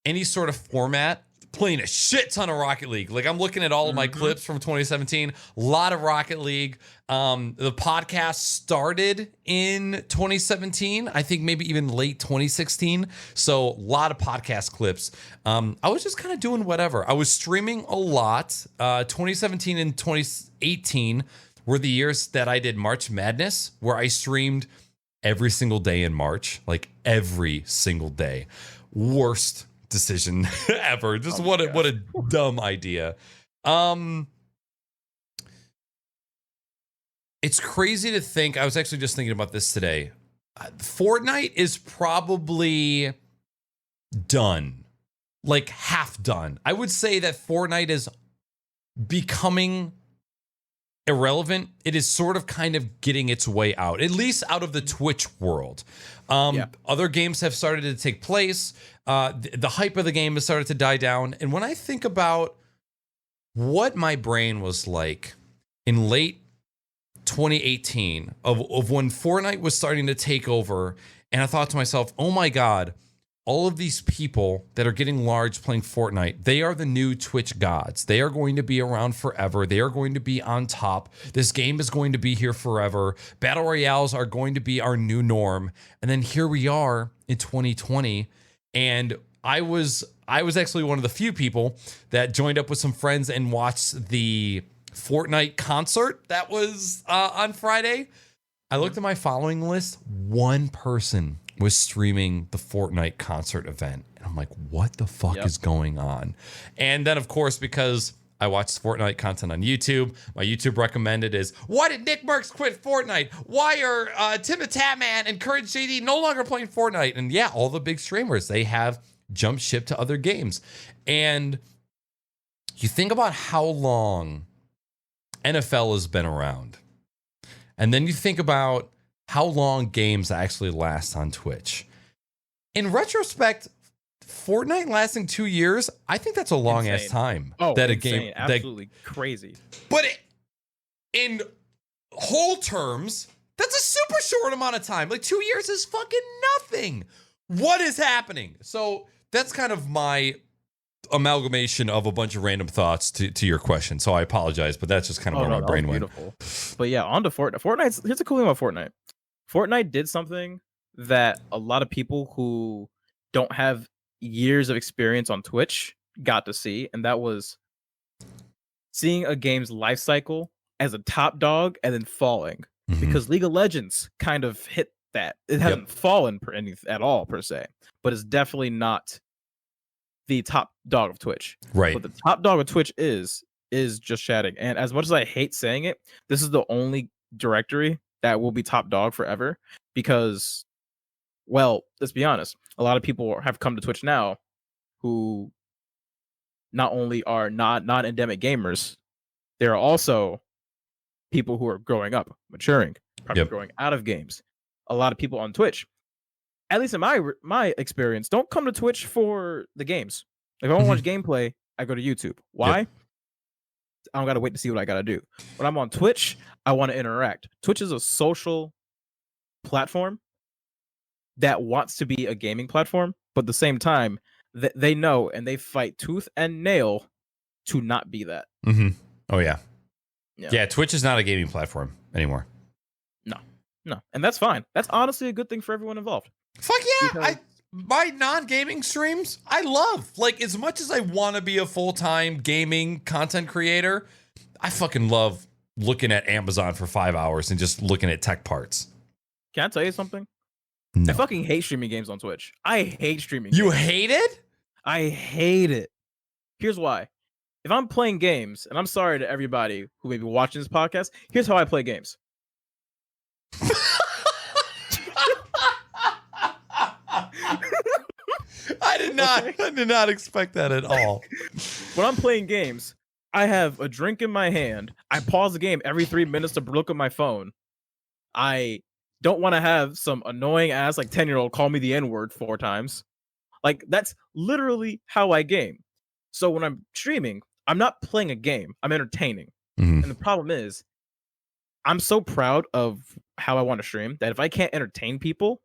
any sort of format. Playing a shit ton of Rocket League. Like, I'm looking at all of my clips from 2017. A lot of Rocket League. The podcast started in 2017. I think maybe even late 2016. So a lot of podcast clips. I was just kind of doing whatever. I was streaming a lot. 2017 and 2018 were the years that I did March Madness, where I streamed every single day in March. Like, every single day. Worst decision ever. Just what a dumb idea. It's crazy to think. I was actually just thinking about this today. Fortnite is probably done, like half done. I would say that Fortnite is becoming irrelevant. It is sort of kind of getting its way out, at least out of the Twitch world. Other games have started to take place. The hype of the game has started to die down. And when I think about what my brain was like in late 2018 of when Fortnite was starting to take over, and I thought to myself, oh my God, all of these people that are getting large playing Fortnite, they are the new Twitch gods. They are going to be around forever. They are going to be on top. This game is going to be here forever. Battle Royales are going to be our new norm. And then here we are in 2020. And I was actually one of the few people that joined up with some friends and watched the Fortnite concert that was on Friday. I looked at my following list. One person was streaming the Fortnite concert event. And I'm like, what the fuck is going on? And then, of course, because I watched Fortnite content on YouTube, my YouTube recommended is, why did Nick Merckx quit Fortnite? Why are Tim the Tatman and Courage JD no longer playing Fortnite? And yeah, all the big streamers, they have jumped ship to other games. And you think about how long NFL has been around. And then you think about how long games actually last on Twitch. In retrospect, Fortnite lasting 2 years, I think that's a long ass time. Oh, that insane. A game Absolutely crazy. But in whole terms, that's a super short amount of time. Like 2 years is fucking nothing. What is happening? So that's kind of my amalgamation of a bunch of random thoughts to your question. So I apologize, but that's just kind of where my brain went. Beautiful. But yeah, on to Fortnite. Here's the cool thing about Fortnite. Fortnite did something that a lot of people who don't have years of experience on Twitch got to see, and that was seeing a game's life cycle as a top dog and then falling. Because League of Legends kind of hit that. It hasn't fallen at all per se, but it's definitely not the top dog of Twitch. Right. But the top dog of Twitch is just chatting. And as much as I hate saying it, this is the only directory that will be top dog forever, because, well, let's be honest, a lot of people have come to Twitch now who not only are not endemic gamers, there are also people who are growing up, maturing, probably growing out of games. A lot of people on Twitch, at least in my experience, don't come to Twitch for the games. If I want to watch gameplay, I go to YouTube. Why? I don't got to wait to see what I got to do. When I'm on Twitch, I want to interact. Twitch is a social platform that wants to be a gaming platform, but at the same time, they know and they fight tooth and nail to not be that. Oh, yeah. Yeah, Twitch is not a gaming platform anymore. No. And that's fine. That's honestly a good thing for everyone involved. Fuck yeah. Because my non-gaming streams, I love. Like, as much as I want to be a full-time gaming content creator, I fucking love looking at Amazon for 5 hours and just looking at tech parts. Can I tell you something? No. I fucking hate streaming games on Twitch. I hate streaming You games. hate it? I hate it. Here's why. If I'm playing games, and I'm sorry to everybody who may be watching this podcast, here's how I play games. I did not expect that at all. When I'm playing games, I have a drink in my hand. I pause the game every 3 minutes to look at my phone. I don't want to have some annoying ass like 10-year-old call me the N-word 4 times. Like that's literally how I game. So when I'm streaming, I'm not playing a game. I'm entertaining. Mhm. And the problem is I'm so proud of how I want to stream that if I can't entertain people,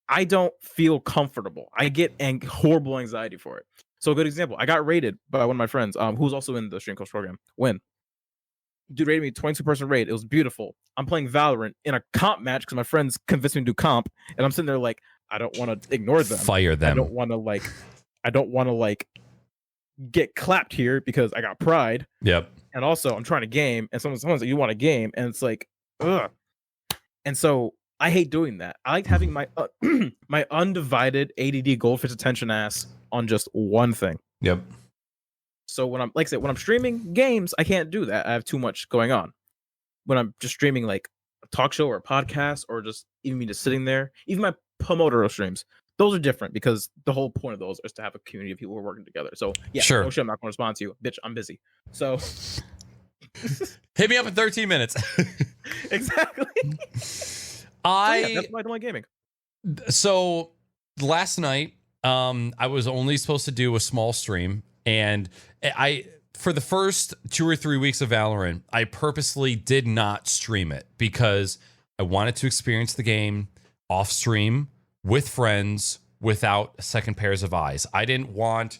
I don't feel comfortable. I get horrible anxiety for it. So a good example, I got rated by one of my friends, who's also in the stream coach program. When dude rated me 22-person raid, it was beautiful. I'm playing Valorant in a comp match because my friends convinced me to do comp, and I'm sitting there like, I don't want to ignore them. Fire them. I don't want to like get clapped here because I got pride. Yep. And also I'm trying to game, and someone's like, you want a game, and it's like, ugh. And so I hate doing that. I like having my my undivided ADD goldfish attention ass on just one thing. Yep. So when I'm like I said, when I'm streaming games, I can't do that. I have too much going on. When I'm just streaming like a talk show or a podcast, or just even me just sitting there, even my Pomodoro streams, those are different because the whole point of those is to have a community of people who are working together. So yeah, sure. No shit, I'm not going to respond to you, bitch. I'm busy. So hit me up in 13 minutes. Exactly. That's why I don't like gaming. So last night, I was only supposed to do a small stream, and for the first 2 or 3 weeks of Valorant, I purposely did not stream it because I wanted to experience the game off stream with friends without second pairs of eyes. I didn't want.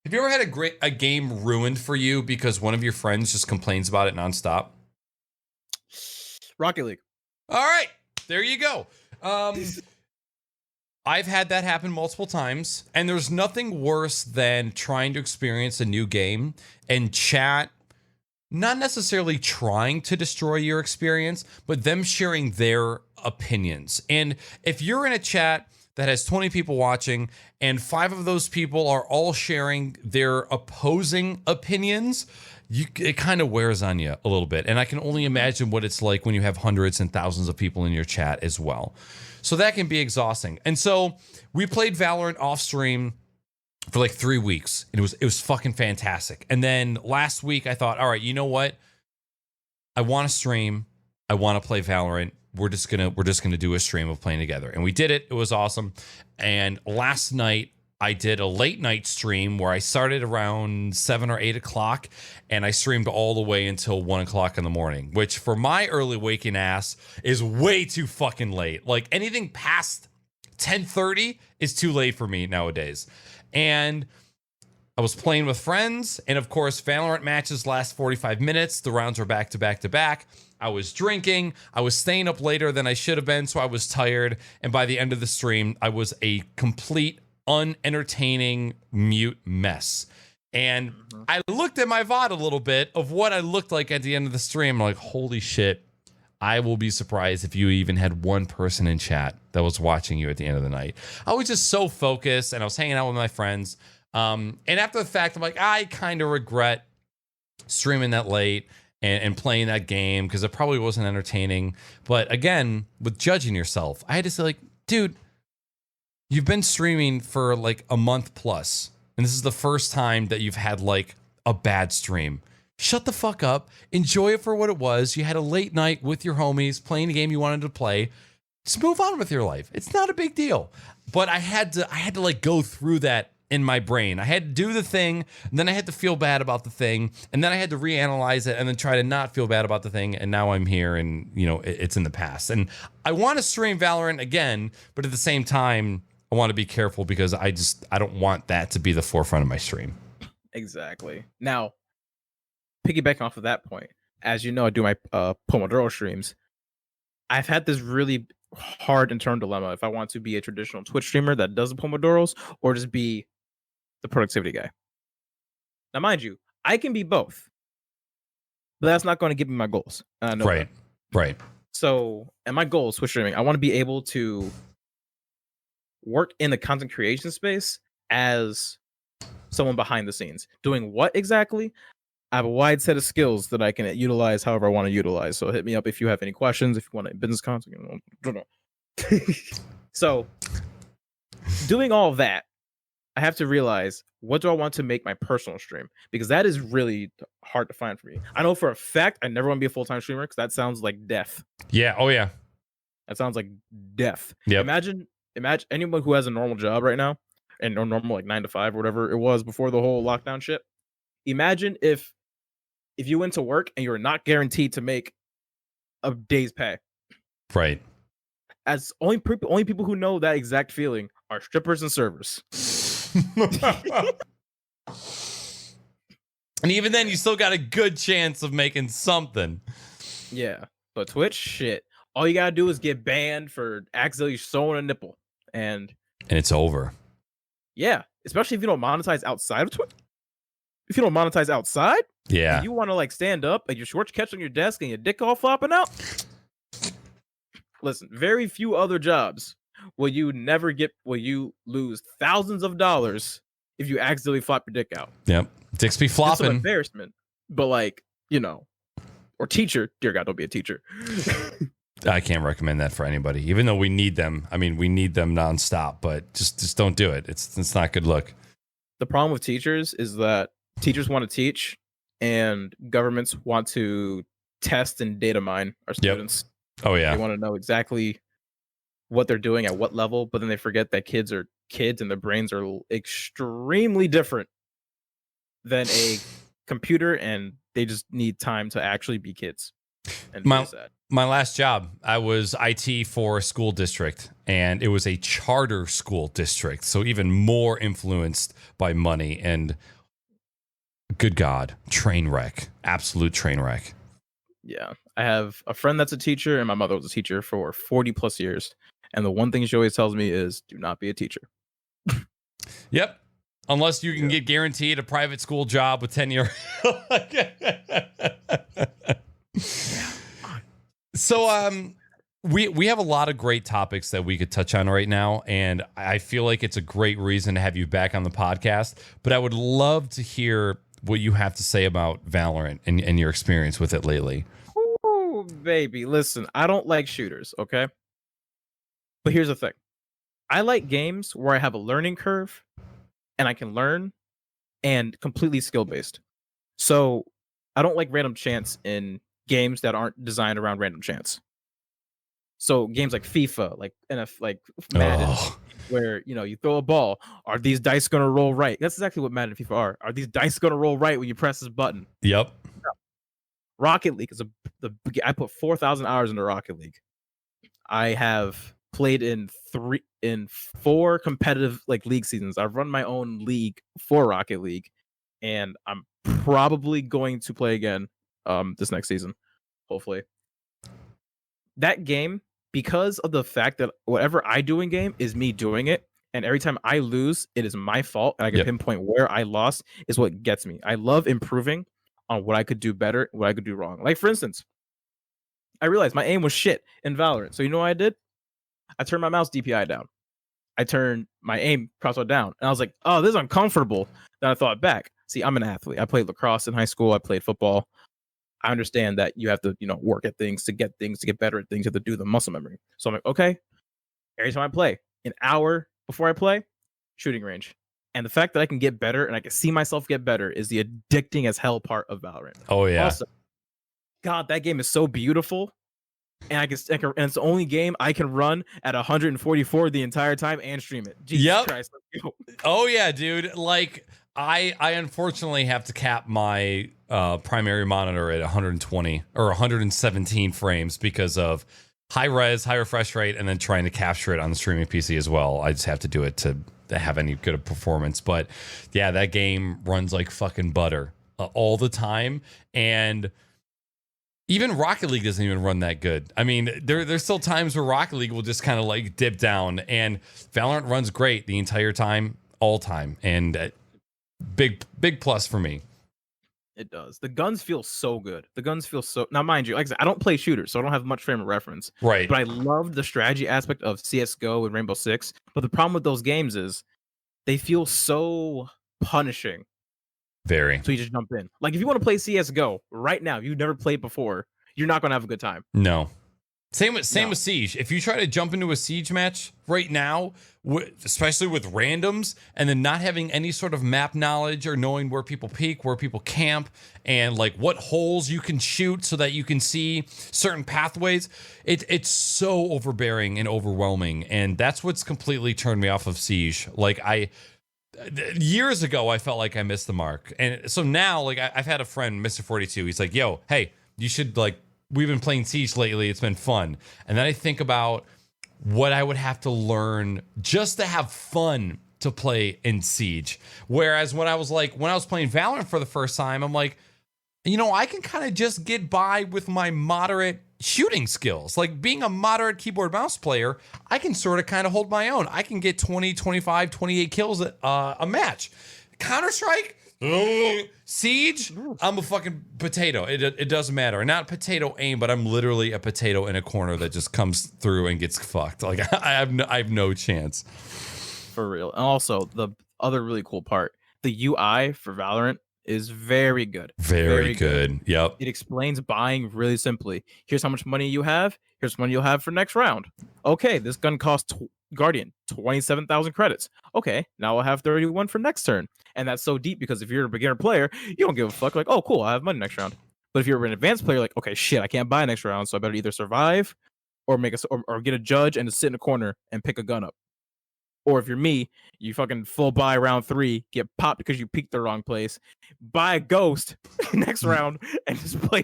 Have you ever had a game ruined for you because one of your friends just complains about it nonstop? Rocket League. All right, there you go. I've had that happen multiple times, and there's nothing worse than trying to experience a new game and chat not necessarily trying to destroy your experience, but them sharing their opinions. And if you're in a chat that has 20 people watching and 5 of those people are all sharing their opposing opinions, it kind of wears on you a little bit. And I can only imagine what it's like when you have hundreds and thousands of people in your chat as well. So that can be exhausting. And so we played Valorant off stream for like 3 weeks, and it was fucking fantastic. And then last week I thought, all right, you know what? I want to stream. I want to play Valorant. We're just gonna do a stream of playing together. And we did it. It was awesome. And last night I did a late night stream where I started around 7 or 8 o'clock, and I streamed all the way until 1 o'clock in the morning, which for my early waking ass is way too fucking late. Like anything past 10:30 is too late for me nowadays. And I was playing with friends, and of course, Valorant matches last 45 minutes. The rounds are back to back to back. I was drinking. I was staying up later than I should have been, so I was tired. And by the end of the stream, I was a complete unentertaining mute mess. And I looked at my VOD a little bit of what I looked like at the end of the stream. I'm like, holy shit. I will be surprised if you even had one person in chat that was watching you at the end of the night. I was just so focused, and I was hanging out with my friends. And after the fact, I'm like, I kind of regret streaming that late and playing that game because it probably wasn't entertaining. But again, with judging yourself, I had to say, like, dude, you've been streaming for like a month plus, and this is the first time that you've had like a bad stream. Shut the fuck up. Enjoy it for what it was. You had a late night with your homies playing a game you wanted to play. Just move on with your life. It's not a big deal. But I had to like go through that in my brain. I had to do the thing, and then I had to feel bad about the thing, and then I had to reanalyze it and then try to not feel bad about the thing, and now I'm here, and you know, it's in the past. And I want to stream Valorant again, but at the same time, I want to be careful because I don't want that to be the forefront of my stream. Exactly. Now, piggybacking off of that point, as you know, I do my Pomodoro streams. I've had this really hard internal dilemma if I want to be a traditional Twitch streamer that does the Pomodoros or just be the productivity guy. Now, mind you, I can be both, but that's not going to give me my goals. Right. So, and my goal is Twitch streaming. I want to be able to work in the content creation space as someone behind the scenes. Doing what exactly? I have a wide set of skills that I can utilize however I want to utilize. So hit me up if you have any questions, if you want a business content. So doing all of that, I have to realize, what do I want to make my personal stream? Because that is really hard to find for me. I know for a fact I never want to be a full-time streamer because that sounds like death. Yeah. Oh yeah. That sounds like death. Yep. Imagine anyone who has a normal job right now and or normal like 9 to 5 or whatever it was before the whole lockdown shit. Imagine if you went to work and you were not guaranteed to make a day's pay. Right. As only people who know that exact feeling are strippers and servers. And even then, you still got a good chance of making something. Yeah, but Twitch, shit. All you gotta do is get banned for accidentally showing a nipple, and it's over. Yeah, especially if you don't monetize outside of Twitch. If you don't monetize outside, yeah, you want to like stand up and your shorts catch on your desk and your dick all flopping out. Listen, very few other jobs will you lose thousands of dollars if you accidentally flop your dick out. Yep, dicks be flopping. It's some embarrassment, but like, you know, or teacher. Dear God, don't be a teacher. I can't recommend that for anybody, even though we need them. I mean, we need them nonstop, but just don't do it. It's not good look. The problem with teachers is that teachers want to teach, and governments want to test and data mine our students. Yep. Oh yeah, they want to know exactly what they're doing at what level, but then they forget that kids are kids and their brains are extremely different than a computer, and they just need time to actually be kids. And my last job, I was IT for a school district, and it was a charter school district, so even more influenced by money. And good God, train wreck, absolute train wreck. Yeah, I have a friend that's a teacher, and my mother was a teacher for 40 plus years. And the one thing she always tells me is, do not be a teacher. Yep. Unless you can get guaranteed a private school job with 10-year. So we have a lot of great topics that we could touch on right now, and I feel like it's a great reason to have you back on the podcast. But I would love to hear what you have to say about Valorant and your experience with it lately. Ooh, baby, listen, I don't like shooters, okay? But here's the thing. I like games where I have a learning curve and I can learn, and completely skill-based. So I don't like random chance in games that aren't designed around random chance. So games like FIFA, like Madden, where you throw a ball, are these dice gonna roll right? That's exactly what Madden and FIFA are. Are these dice gonna roll right when you press this button? Yep. Rocket League is I put 4,000 hours into Rocket League. I have played in 4 competitive league seasons. I've run my own league for Rocket League, and I'm probably going to play again this next season, hopefully. That game, because of the fact that whatever I do in game is me doing it, and every time I lose, it is my fault, and I can pinpoint where I lost, is what gets me. I love improving on what I could do better, what I could do wrong. Like, for instance, I realized my aim was shit in Valorant. So you know what I did? I turned my mouse DPI down. I turned my aim crosshair down. And I was like, oh, this is uncomfortable. Then I thought back. See, I'm an athlete. I played lacrosse in high school. I played football. I understand that you have to, work at things, to get better at things. You have to do the muscle memory. So I'm like, okay, every time I play, an hour before I play, shooting range. And the fact that I can get better and I can see myself get better is the addicting as hell part of Valorant. Oh, yeah. Also, God, that game is so beautiful. And and it's the only game I can run at 144 the entire time and stream it. Jesus Christ, let's go. Oh yeah, dude. Like I unfortunately have to cap my primary monitor at 120 or 117 frames because of high refresh rate, and then trying to capture it on the streaming PC as well. I just have to do it to have any good performance. But yeah, that game runs like fucking butter all the time, and even Rocket League doesn't even run that good. I mean, there's still times where Rocket League will just kind of dip down, and Valorant runs great the entire time, all time, and big plus for me. It does. The guns feel so good. Now, mind you, like I said, I don't play shooters, so I don't have much frame of reference. Right. But I love the strategy aspect of CS:GO and Rainbow Six. But the problem with those games is they feel so punishing. Very. So you just jump in. Like if you want to play CS:GO right now, you've never played before, you're not going to have a good time. No. Same with Siege. If you try to jump into a Siege match right now, especially with randoms, and then not having any sort of map knowledge or knowing where people peek, where people camp, and like what holes you can shoot so that you can see certain pathways, it's so overbearing and overwhelming, and that's what's completely turned me off of Siege. Like years ago, I felt like I missed the mark, and so now, like I've had a friend, Mr. 42. He's like, "Yo, hey, you should like." We've been playing Siege lately. It's been fun. And then I think about what I would have to learn just to have fun to play in Siege. Whereas when I was playing Valorant for the first time, I'm like, I can kind of just get by with my moderate shooting skills. Like being a moderate keyboard mouse player, I can sort of kind of hold my own. I can get 20, 25, 28 kills at a match. Counter-Strike? Siege, I'm a fucking potato. It doesn't matter. Not potato aim, but I'm literally a potato in a corner that just comes through and gets fucked. Like I have no chance. For real. And also the other really cool part, the UI for Valorant is very good. Very good. Yep. It explains buying really simply. Here's how much money you have. Here's money you'll have for next round. Okay, this gun costs Guardian 27,000 credits. Okay, now I'll have 31 for next turn. And that's so deep because if you're a beginner player, you don't give a fuck. Like, oh, cool, I have money next round. But if you're an advanced player, like, okay, shit, I can't buy next round, so I better either survive or or get a judge and just sit in a corner and pick a gun up. Or if you're me, you fucking full buy round 3, get popped because you peeked the wrong place, buy a ghost next round, and just play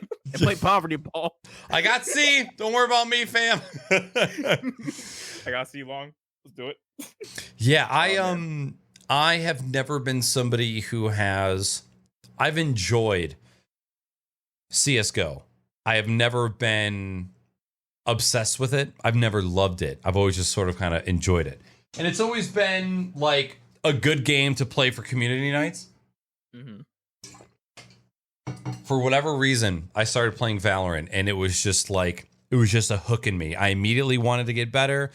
poverty ball. I got C. Don't worry about me, fam. I got C long. Let's do it. Yeah, I have never been somebody who I've enjoyed CSGO. I have never been obsessed with it. I've never loved it. I've always just sort of kind of enjoyed it. And it's always been like a good game to play for community nights. Mm-hmm. For whatever reason, I started playing Valorant, and it was just a hook in me. I immediately wanted to get better.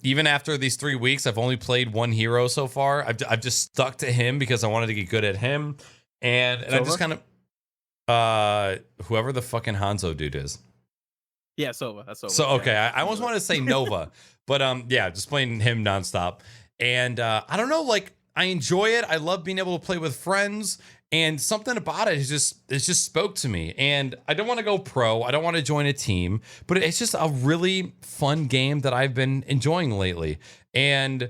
Even after these 3 weeks, I've only played one hero so far. I've just stuck to him because I wanted to get good at him. And I just kind of whoever the fucking Hanzo dude is. Yeah, Sova. That's Sova. So okay, I almost wanted to say Nova, but yeah, just playing him nonstop. And I don't know, like I enjoy it. I love being able to play with friends, and something about it just spoke to me. And I don't want to go pro. I don't want to join a team, but it's just a really fun game that I've been enjoying lately. And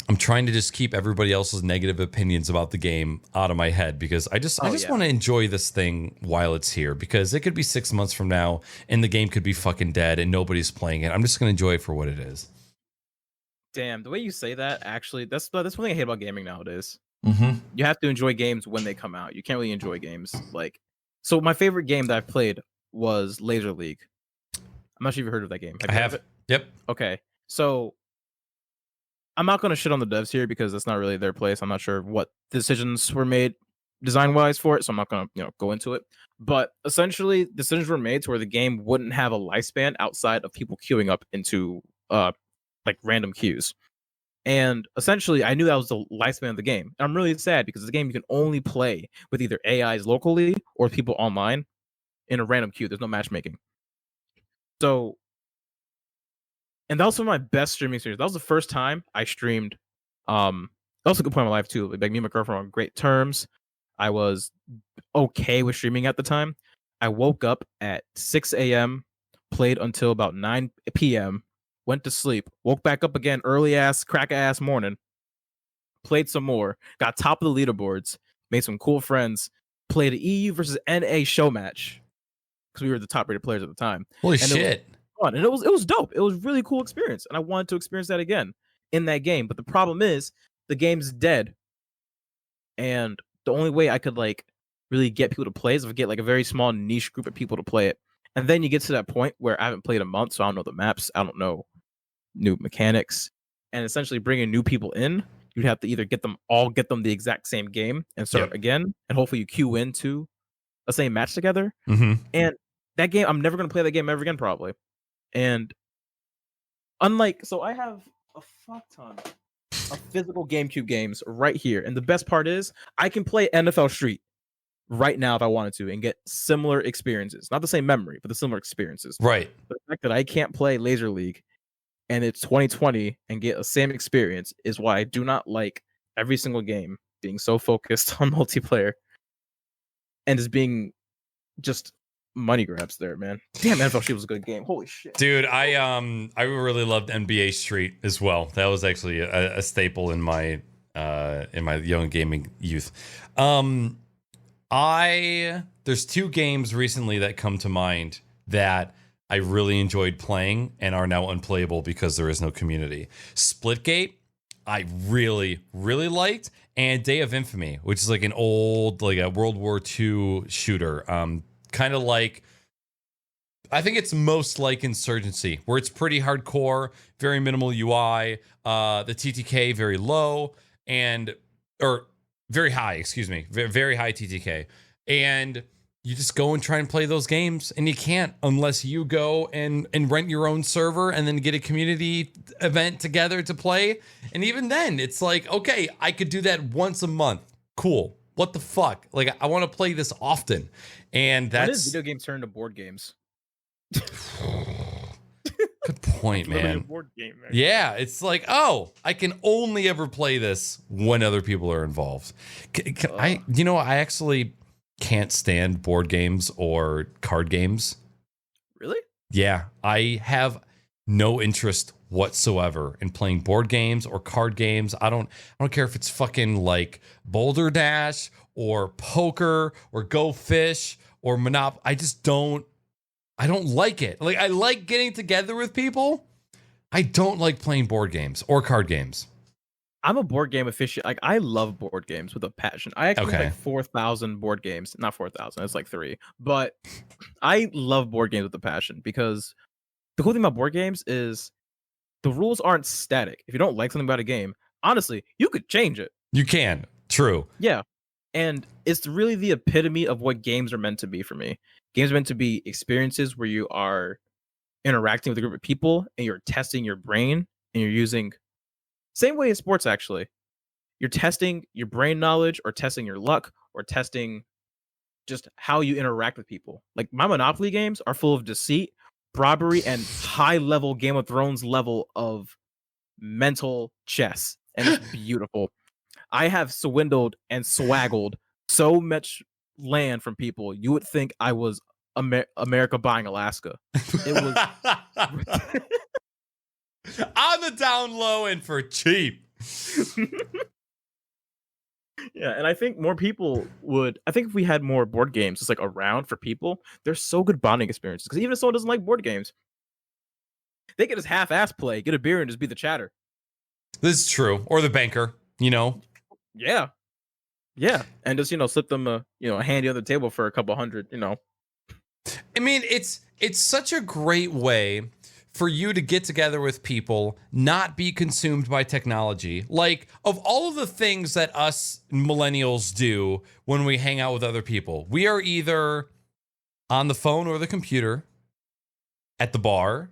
I'm trying to just keep everybody else's negative opinions about the game out of my head, because I just want to enjoy this thing while it's here, because it could be 6 months from now and the game could be fucking dead and nobody's playing it. I'm just going to enjoy it for what it is. Damn, the way you say that, actually, that's one thing I hate about gaming nowadays. Mm-hmm. You have to enjoy games when they come out. You can't really enjoy games like. So my favorite game that I've played was Laser League. I'm not sure if you've heard of that game. I have it. Yep. Okay, so I'm not going to shit on the devs here because that's not really their place. I'm not sure what decisions were made design-wise for it, so I'm not going to go into it. But essentially, decisions were made to where the game wouldn't have a lifespan outside of people queuing up into like random queues. And essentially, I knew that was the lifespan of the game. And I'm really sad because the game you can only play with either AIs locally or people online in a random queue. There's no matchmaking. So, and that was one of my best streaming experiences. That was the first time I streamed. That was a good point in my life too. Like me and my girlfriend were on great terms. I was okay with streaming at the time. I woke up at 6 a.m., played until about 9 p.m., went to sleep, woke back up again early ass, crack ass morning, played some more, got top of the leaderboards, made some cool friends, played an EU versus NA show match because we were the top rated players at the time. Holy shit. It was fun. And it was dope. It was a really cool experience. And I wanted to experience that again in that game. But the problem is the game's dead. And the only way I could like really get people to play is if I get like a very small niche group of people to play it. And then you get to that point where I haven't played a month, so I don't know the maps. I don't know new mechanics, and essentially bringing new people in, you'd have to either get them the exact same game and start again, and hopefully you queue into a same match together. Mm-hmm. And that game, I'm never going to play that game ever again, probably. And so I have a fuck ton of physical GameCube games right here, and the best part is I can play NFL Street right now if I wanted to and get similar experiences. Not the same memory, but the similar experiences. Right. But the fact that I can't play Laser League and it's 2020 and get a same experience is why I do not like every single game being so focused on multiplayer and just being just money grabs there, man. Damn, NFL Street was a good game. Holy shit. Dude, I really loved NBA Street as well. That was actually a staple in my young gaming youth. There's two games recently that come to mind that I really enjoyed playing and are now unplayable because there is no community. Splitgate, I really, really liked, and Day of Infamy, which is like an old, like a World War II shooter. Kind of like, I think it's most like Insurgency, where it's pretty hardcore, very minimal UI, the TTK very low, or very high, excuse me, very high TTK. And you just go and try and play those games, and you can't unless you go and rent your own server and then get a community event together to play. And even then, it's like, okay, I could do that once a month. Cool. What the fuck? Like, I want to play this often. And that's... When does video games turn to board games? Good point, man. Board game, man. Yeah, it's like, oh, I can only ever play this when other people are involved. I actually can't stand board games or card games. Really? Yeah, I have no interest whatsoever in playing board games or card games. I don't care if it's fucking like Boulder Dash or poker or Go Fish or Monopoly. I don't like it. Like, I like getting together with people. I don't like playing board games or card games. I'm a board game aficionado. Like, I love board games with a passion. I actually have like 4,000 board games. Not 4,000. It's like 3. But I love board games with a passion because the cool thing about board games is the rules aren't static. If you don't like something about a game, honestly, you could change it. You can. True. Yeah. And it's really the epitome of what games are meant to be for me. Games are meant to be experiences where you are interacting with a group of people and you're testing your brain and you're using... Same way as sports, actually. You're testing your brain knowledge or testing your luck or testing just how you interact with people. Like, my Monopoly games are full of deceit, robbery, and high-level Game of Thrones level of mental chess. And it's beautiful. I have swindled and swaggled so much land from people, you would think I was America buying Alaska. It was... On the down low and for cheap. Yeah, and I think more people would... I think if we had more board games just like around for people, they're so good bonding experiences. Because even if someone doesn't like board games, they can just half-ass play, get a beer, and just be the chatter. This is true. Or the banker, you know? Yeah. Yeah. And just, slip them a handy on the table for a couple hundred, I mean, it's such a great way for you to get together with people, not be consumed by technology. Like, of all of the things that us millennials do when we hang out with other people, we are either on the phone or the computer, at the bar,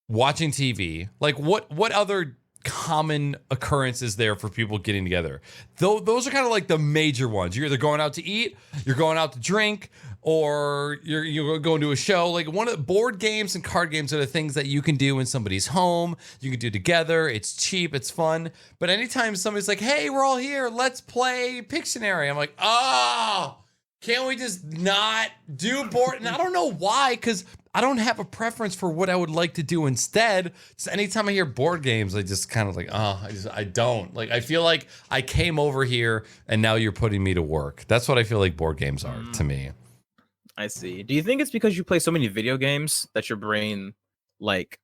watching TV. Like, what other common occurrence is there for people getting together? Those are kind of like the major ones. You're either going out to eat, you're going out to drink, or you're going to a show. Like, one of the board games and card games are the things that you can do in somebody's home. You can do together. It's cheap. It's fun. But anytime somebody's like, hey, we're all here, let's play Pictionary, I'm like, oh, can't we just not do board? And I don't know why, because I don't have a preference for what I would like to do instead. Just anytime I hear board games, I just kind of like, I don't. Like, I feel like I came over here and now you're putting me to work. That's what I feel like board games are to me. I see. Do you think it's because you play so many video games that your brain, like,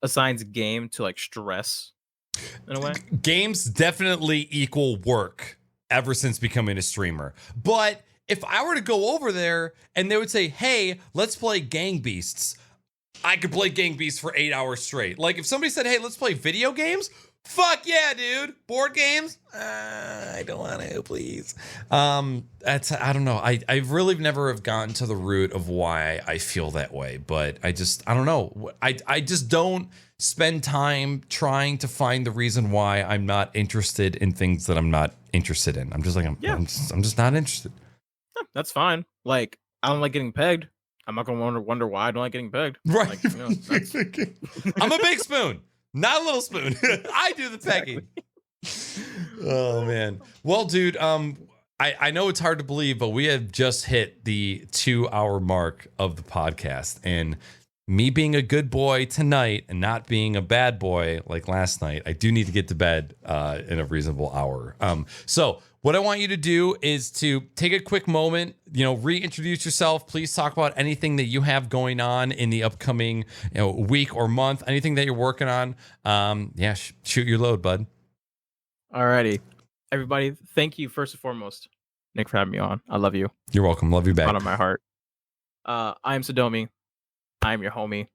assigns game to, like, stress in a way? Games definitely equal work ever since becoming a streamer. But if I were to go over there and they would say, hey, let's play Gang Beasts, I could play Gang Beasts for 8 hours straight. Like, if somebody said, hey, let's play video games, Fuck yeah, dude. Board games? I don't want to, please. That's, I don't know. I really never have gotten to the root of why I feel that way, but I don't know. I just don't spend time trying to find the reason why I'm not interested in things that I'm not interested in. I'm just like, I'm just not interested. That's fine. Like, I don't like getting pegged. I'm not gonna wonder why I don't like getting pegged. Right. Like, you know, I'm a big spoon, not a little spoon. I do the pegging. Oh man. Well, dude, I know it's hard to believe, but we have just hit the 2-hour mark of the podcast, and me being a good boy tonight and not being a bad boy like last night, I do need to get to bed in a reasonable hour. So what I want you to do is to take a quick moment, reintroduce yourself. Please talk about anything that you have going on in the upcoming week or month, anything that you're working on. Shoot your load, bud. Alrighty. Everybody, thank you first and foremost, Nick, for having me on. I love you. You're welcome. Love you back. Out of my heart. I am Sadomi. I am your homie.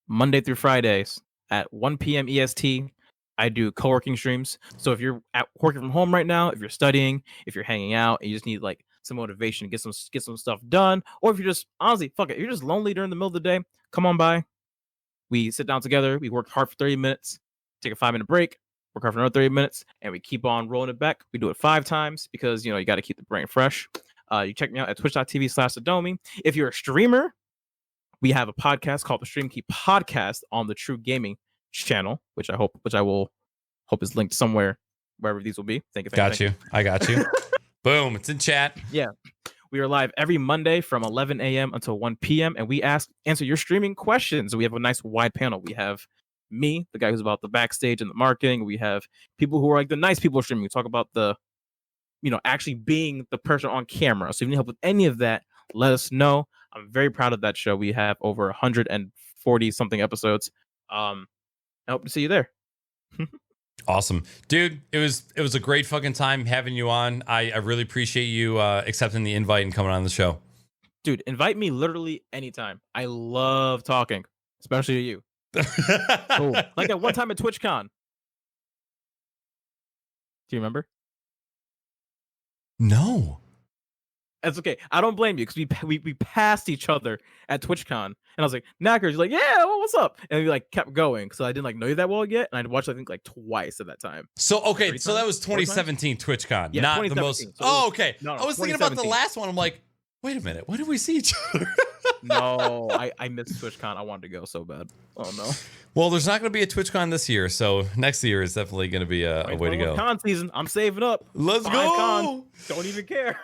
Monday through Fridays at 1 p.m. EST, I do co-working streams. So if you're working from home right now, if you're studying, if you're hanging out, and you just need like some motivation to get some stuff done, or if you're just honestly, fuck it, you're just lonely during the middle of the day, come on by. We sit down together, we work hard for 30 minutes, take a 5-minute break, work hard for another 30 minutes, and we keep on rolling it back. We do it 5 times because you got to keep the brain fresh. You check me out at twitch.tv/Sadomi. If you're a streamer, we have a podcast called the Stream Key Podcast on the True Gaming channel, which I will hope is linked somewhere wherever these will be. Thank you. Got you. I got you. Boom. It's in chat. Yeah. We are live every Monday from 11 a.m. until 1 p.m. and we answer your streaming questions. We have a nice wide panel. We have me, the guy who's about the backstage and the marketing. We have people who are like the nice people streaming. We talk about the, actually being the person on camera. So if you need help with any of that, let us know. I'm very proud of that show. We have over 140 something episodes. I hope to see you there. Awesome, dude. It was a great fucking time having you on. I really appreciate you accepting the invite and coming on the show. Dude, invite me literally anytime. I love talking, especially to you. Cool. Like at one time at TwitchCon. Do you remember? No. That's okay. I don't blame you because we passed each other at TwitchCon, and I was like, Naaackers, you're like, yeah, well, what's up? And we like kept going because I didn't know you that well yet, and I'd watched I think like twice at that time. So okay, so that was 2017 TwitchCon, yeah, not the most. So okay. No, I was thinking about the last one. I'm like, wait a minute, when did we see each other? No, I missed TwitchCon. I wanted to go so bad. Oh no. Well, there's not going to be a TwitchCon this year, so next year is definitely going to be a way to go. Con season. I'm saving up. Let's go. Con. Don't even care.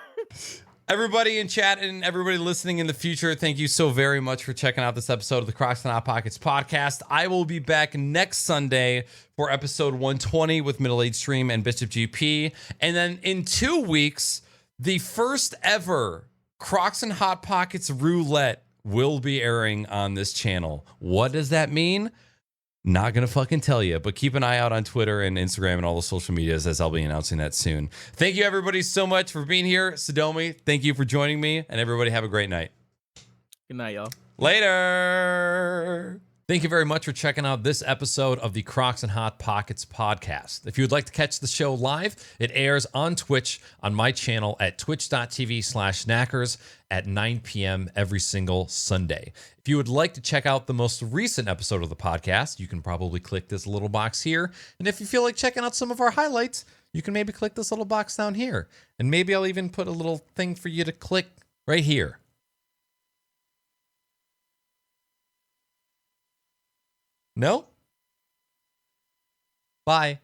Everybody in chat and everybody listening in the future, thank you so very much for checking out this episode of the Crocs Hot Pockets podcast. I will be back next Sunday for episode 120 with Middle Age Stream and Bishop GP. And then in 2 weeks, the first ever Crocs and Hot Pockets roulette will be airing on this channel. What does that mean? Not gonna fucking tell you, but keep an eye out on Twitter and Instagram and all the social medias as I'll be announcing that soon. Thank you everybody so much for being here. Sadomi, thank you for joining me, and everybody have a great night. Good night, y'all. Later. Thank you very much for checking out this episode of the Crocs and Hot Pockets podcast. If you would like to catch the show live, it airs on Twitch on my channel at twitch.tv/Naaackers at 9 p.m. every single Sunday. If you would like to check out the most recent episode of the podcast, you can probably click this little box here. And if you feel like checking out some of our highlights, you can maybe click this little box down here. And maybe I'll even put a little thing for you to click right here. No? Bye.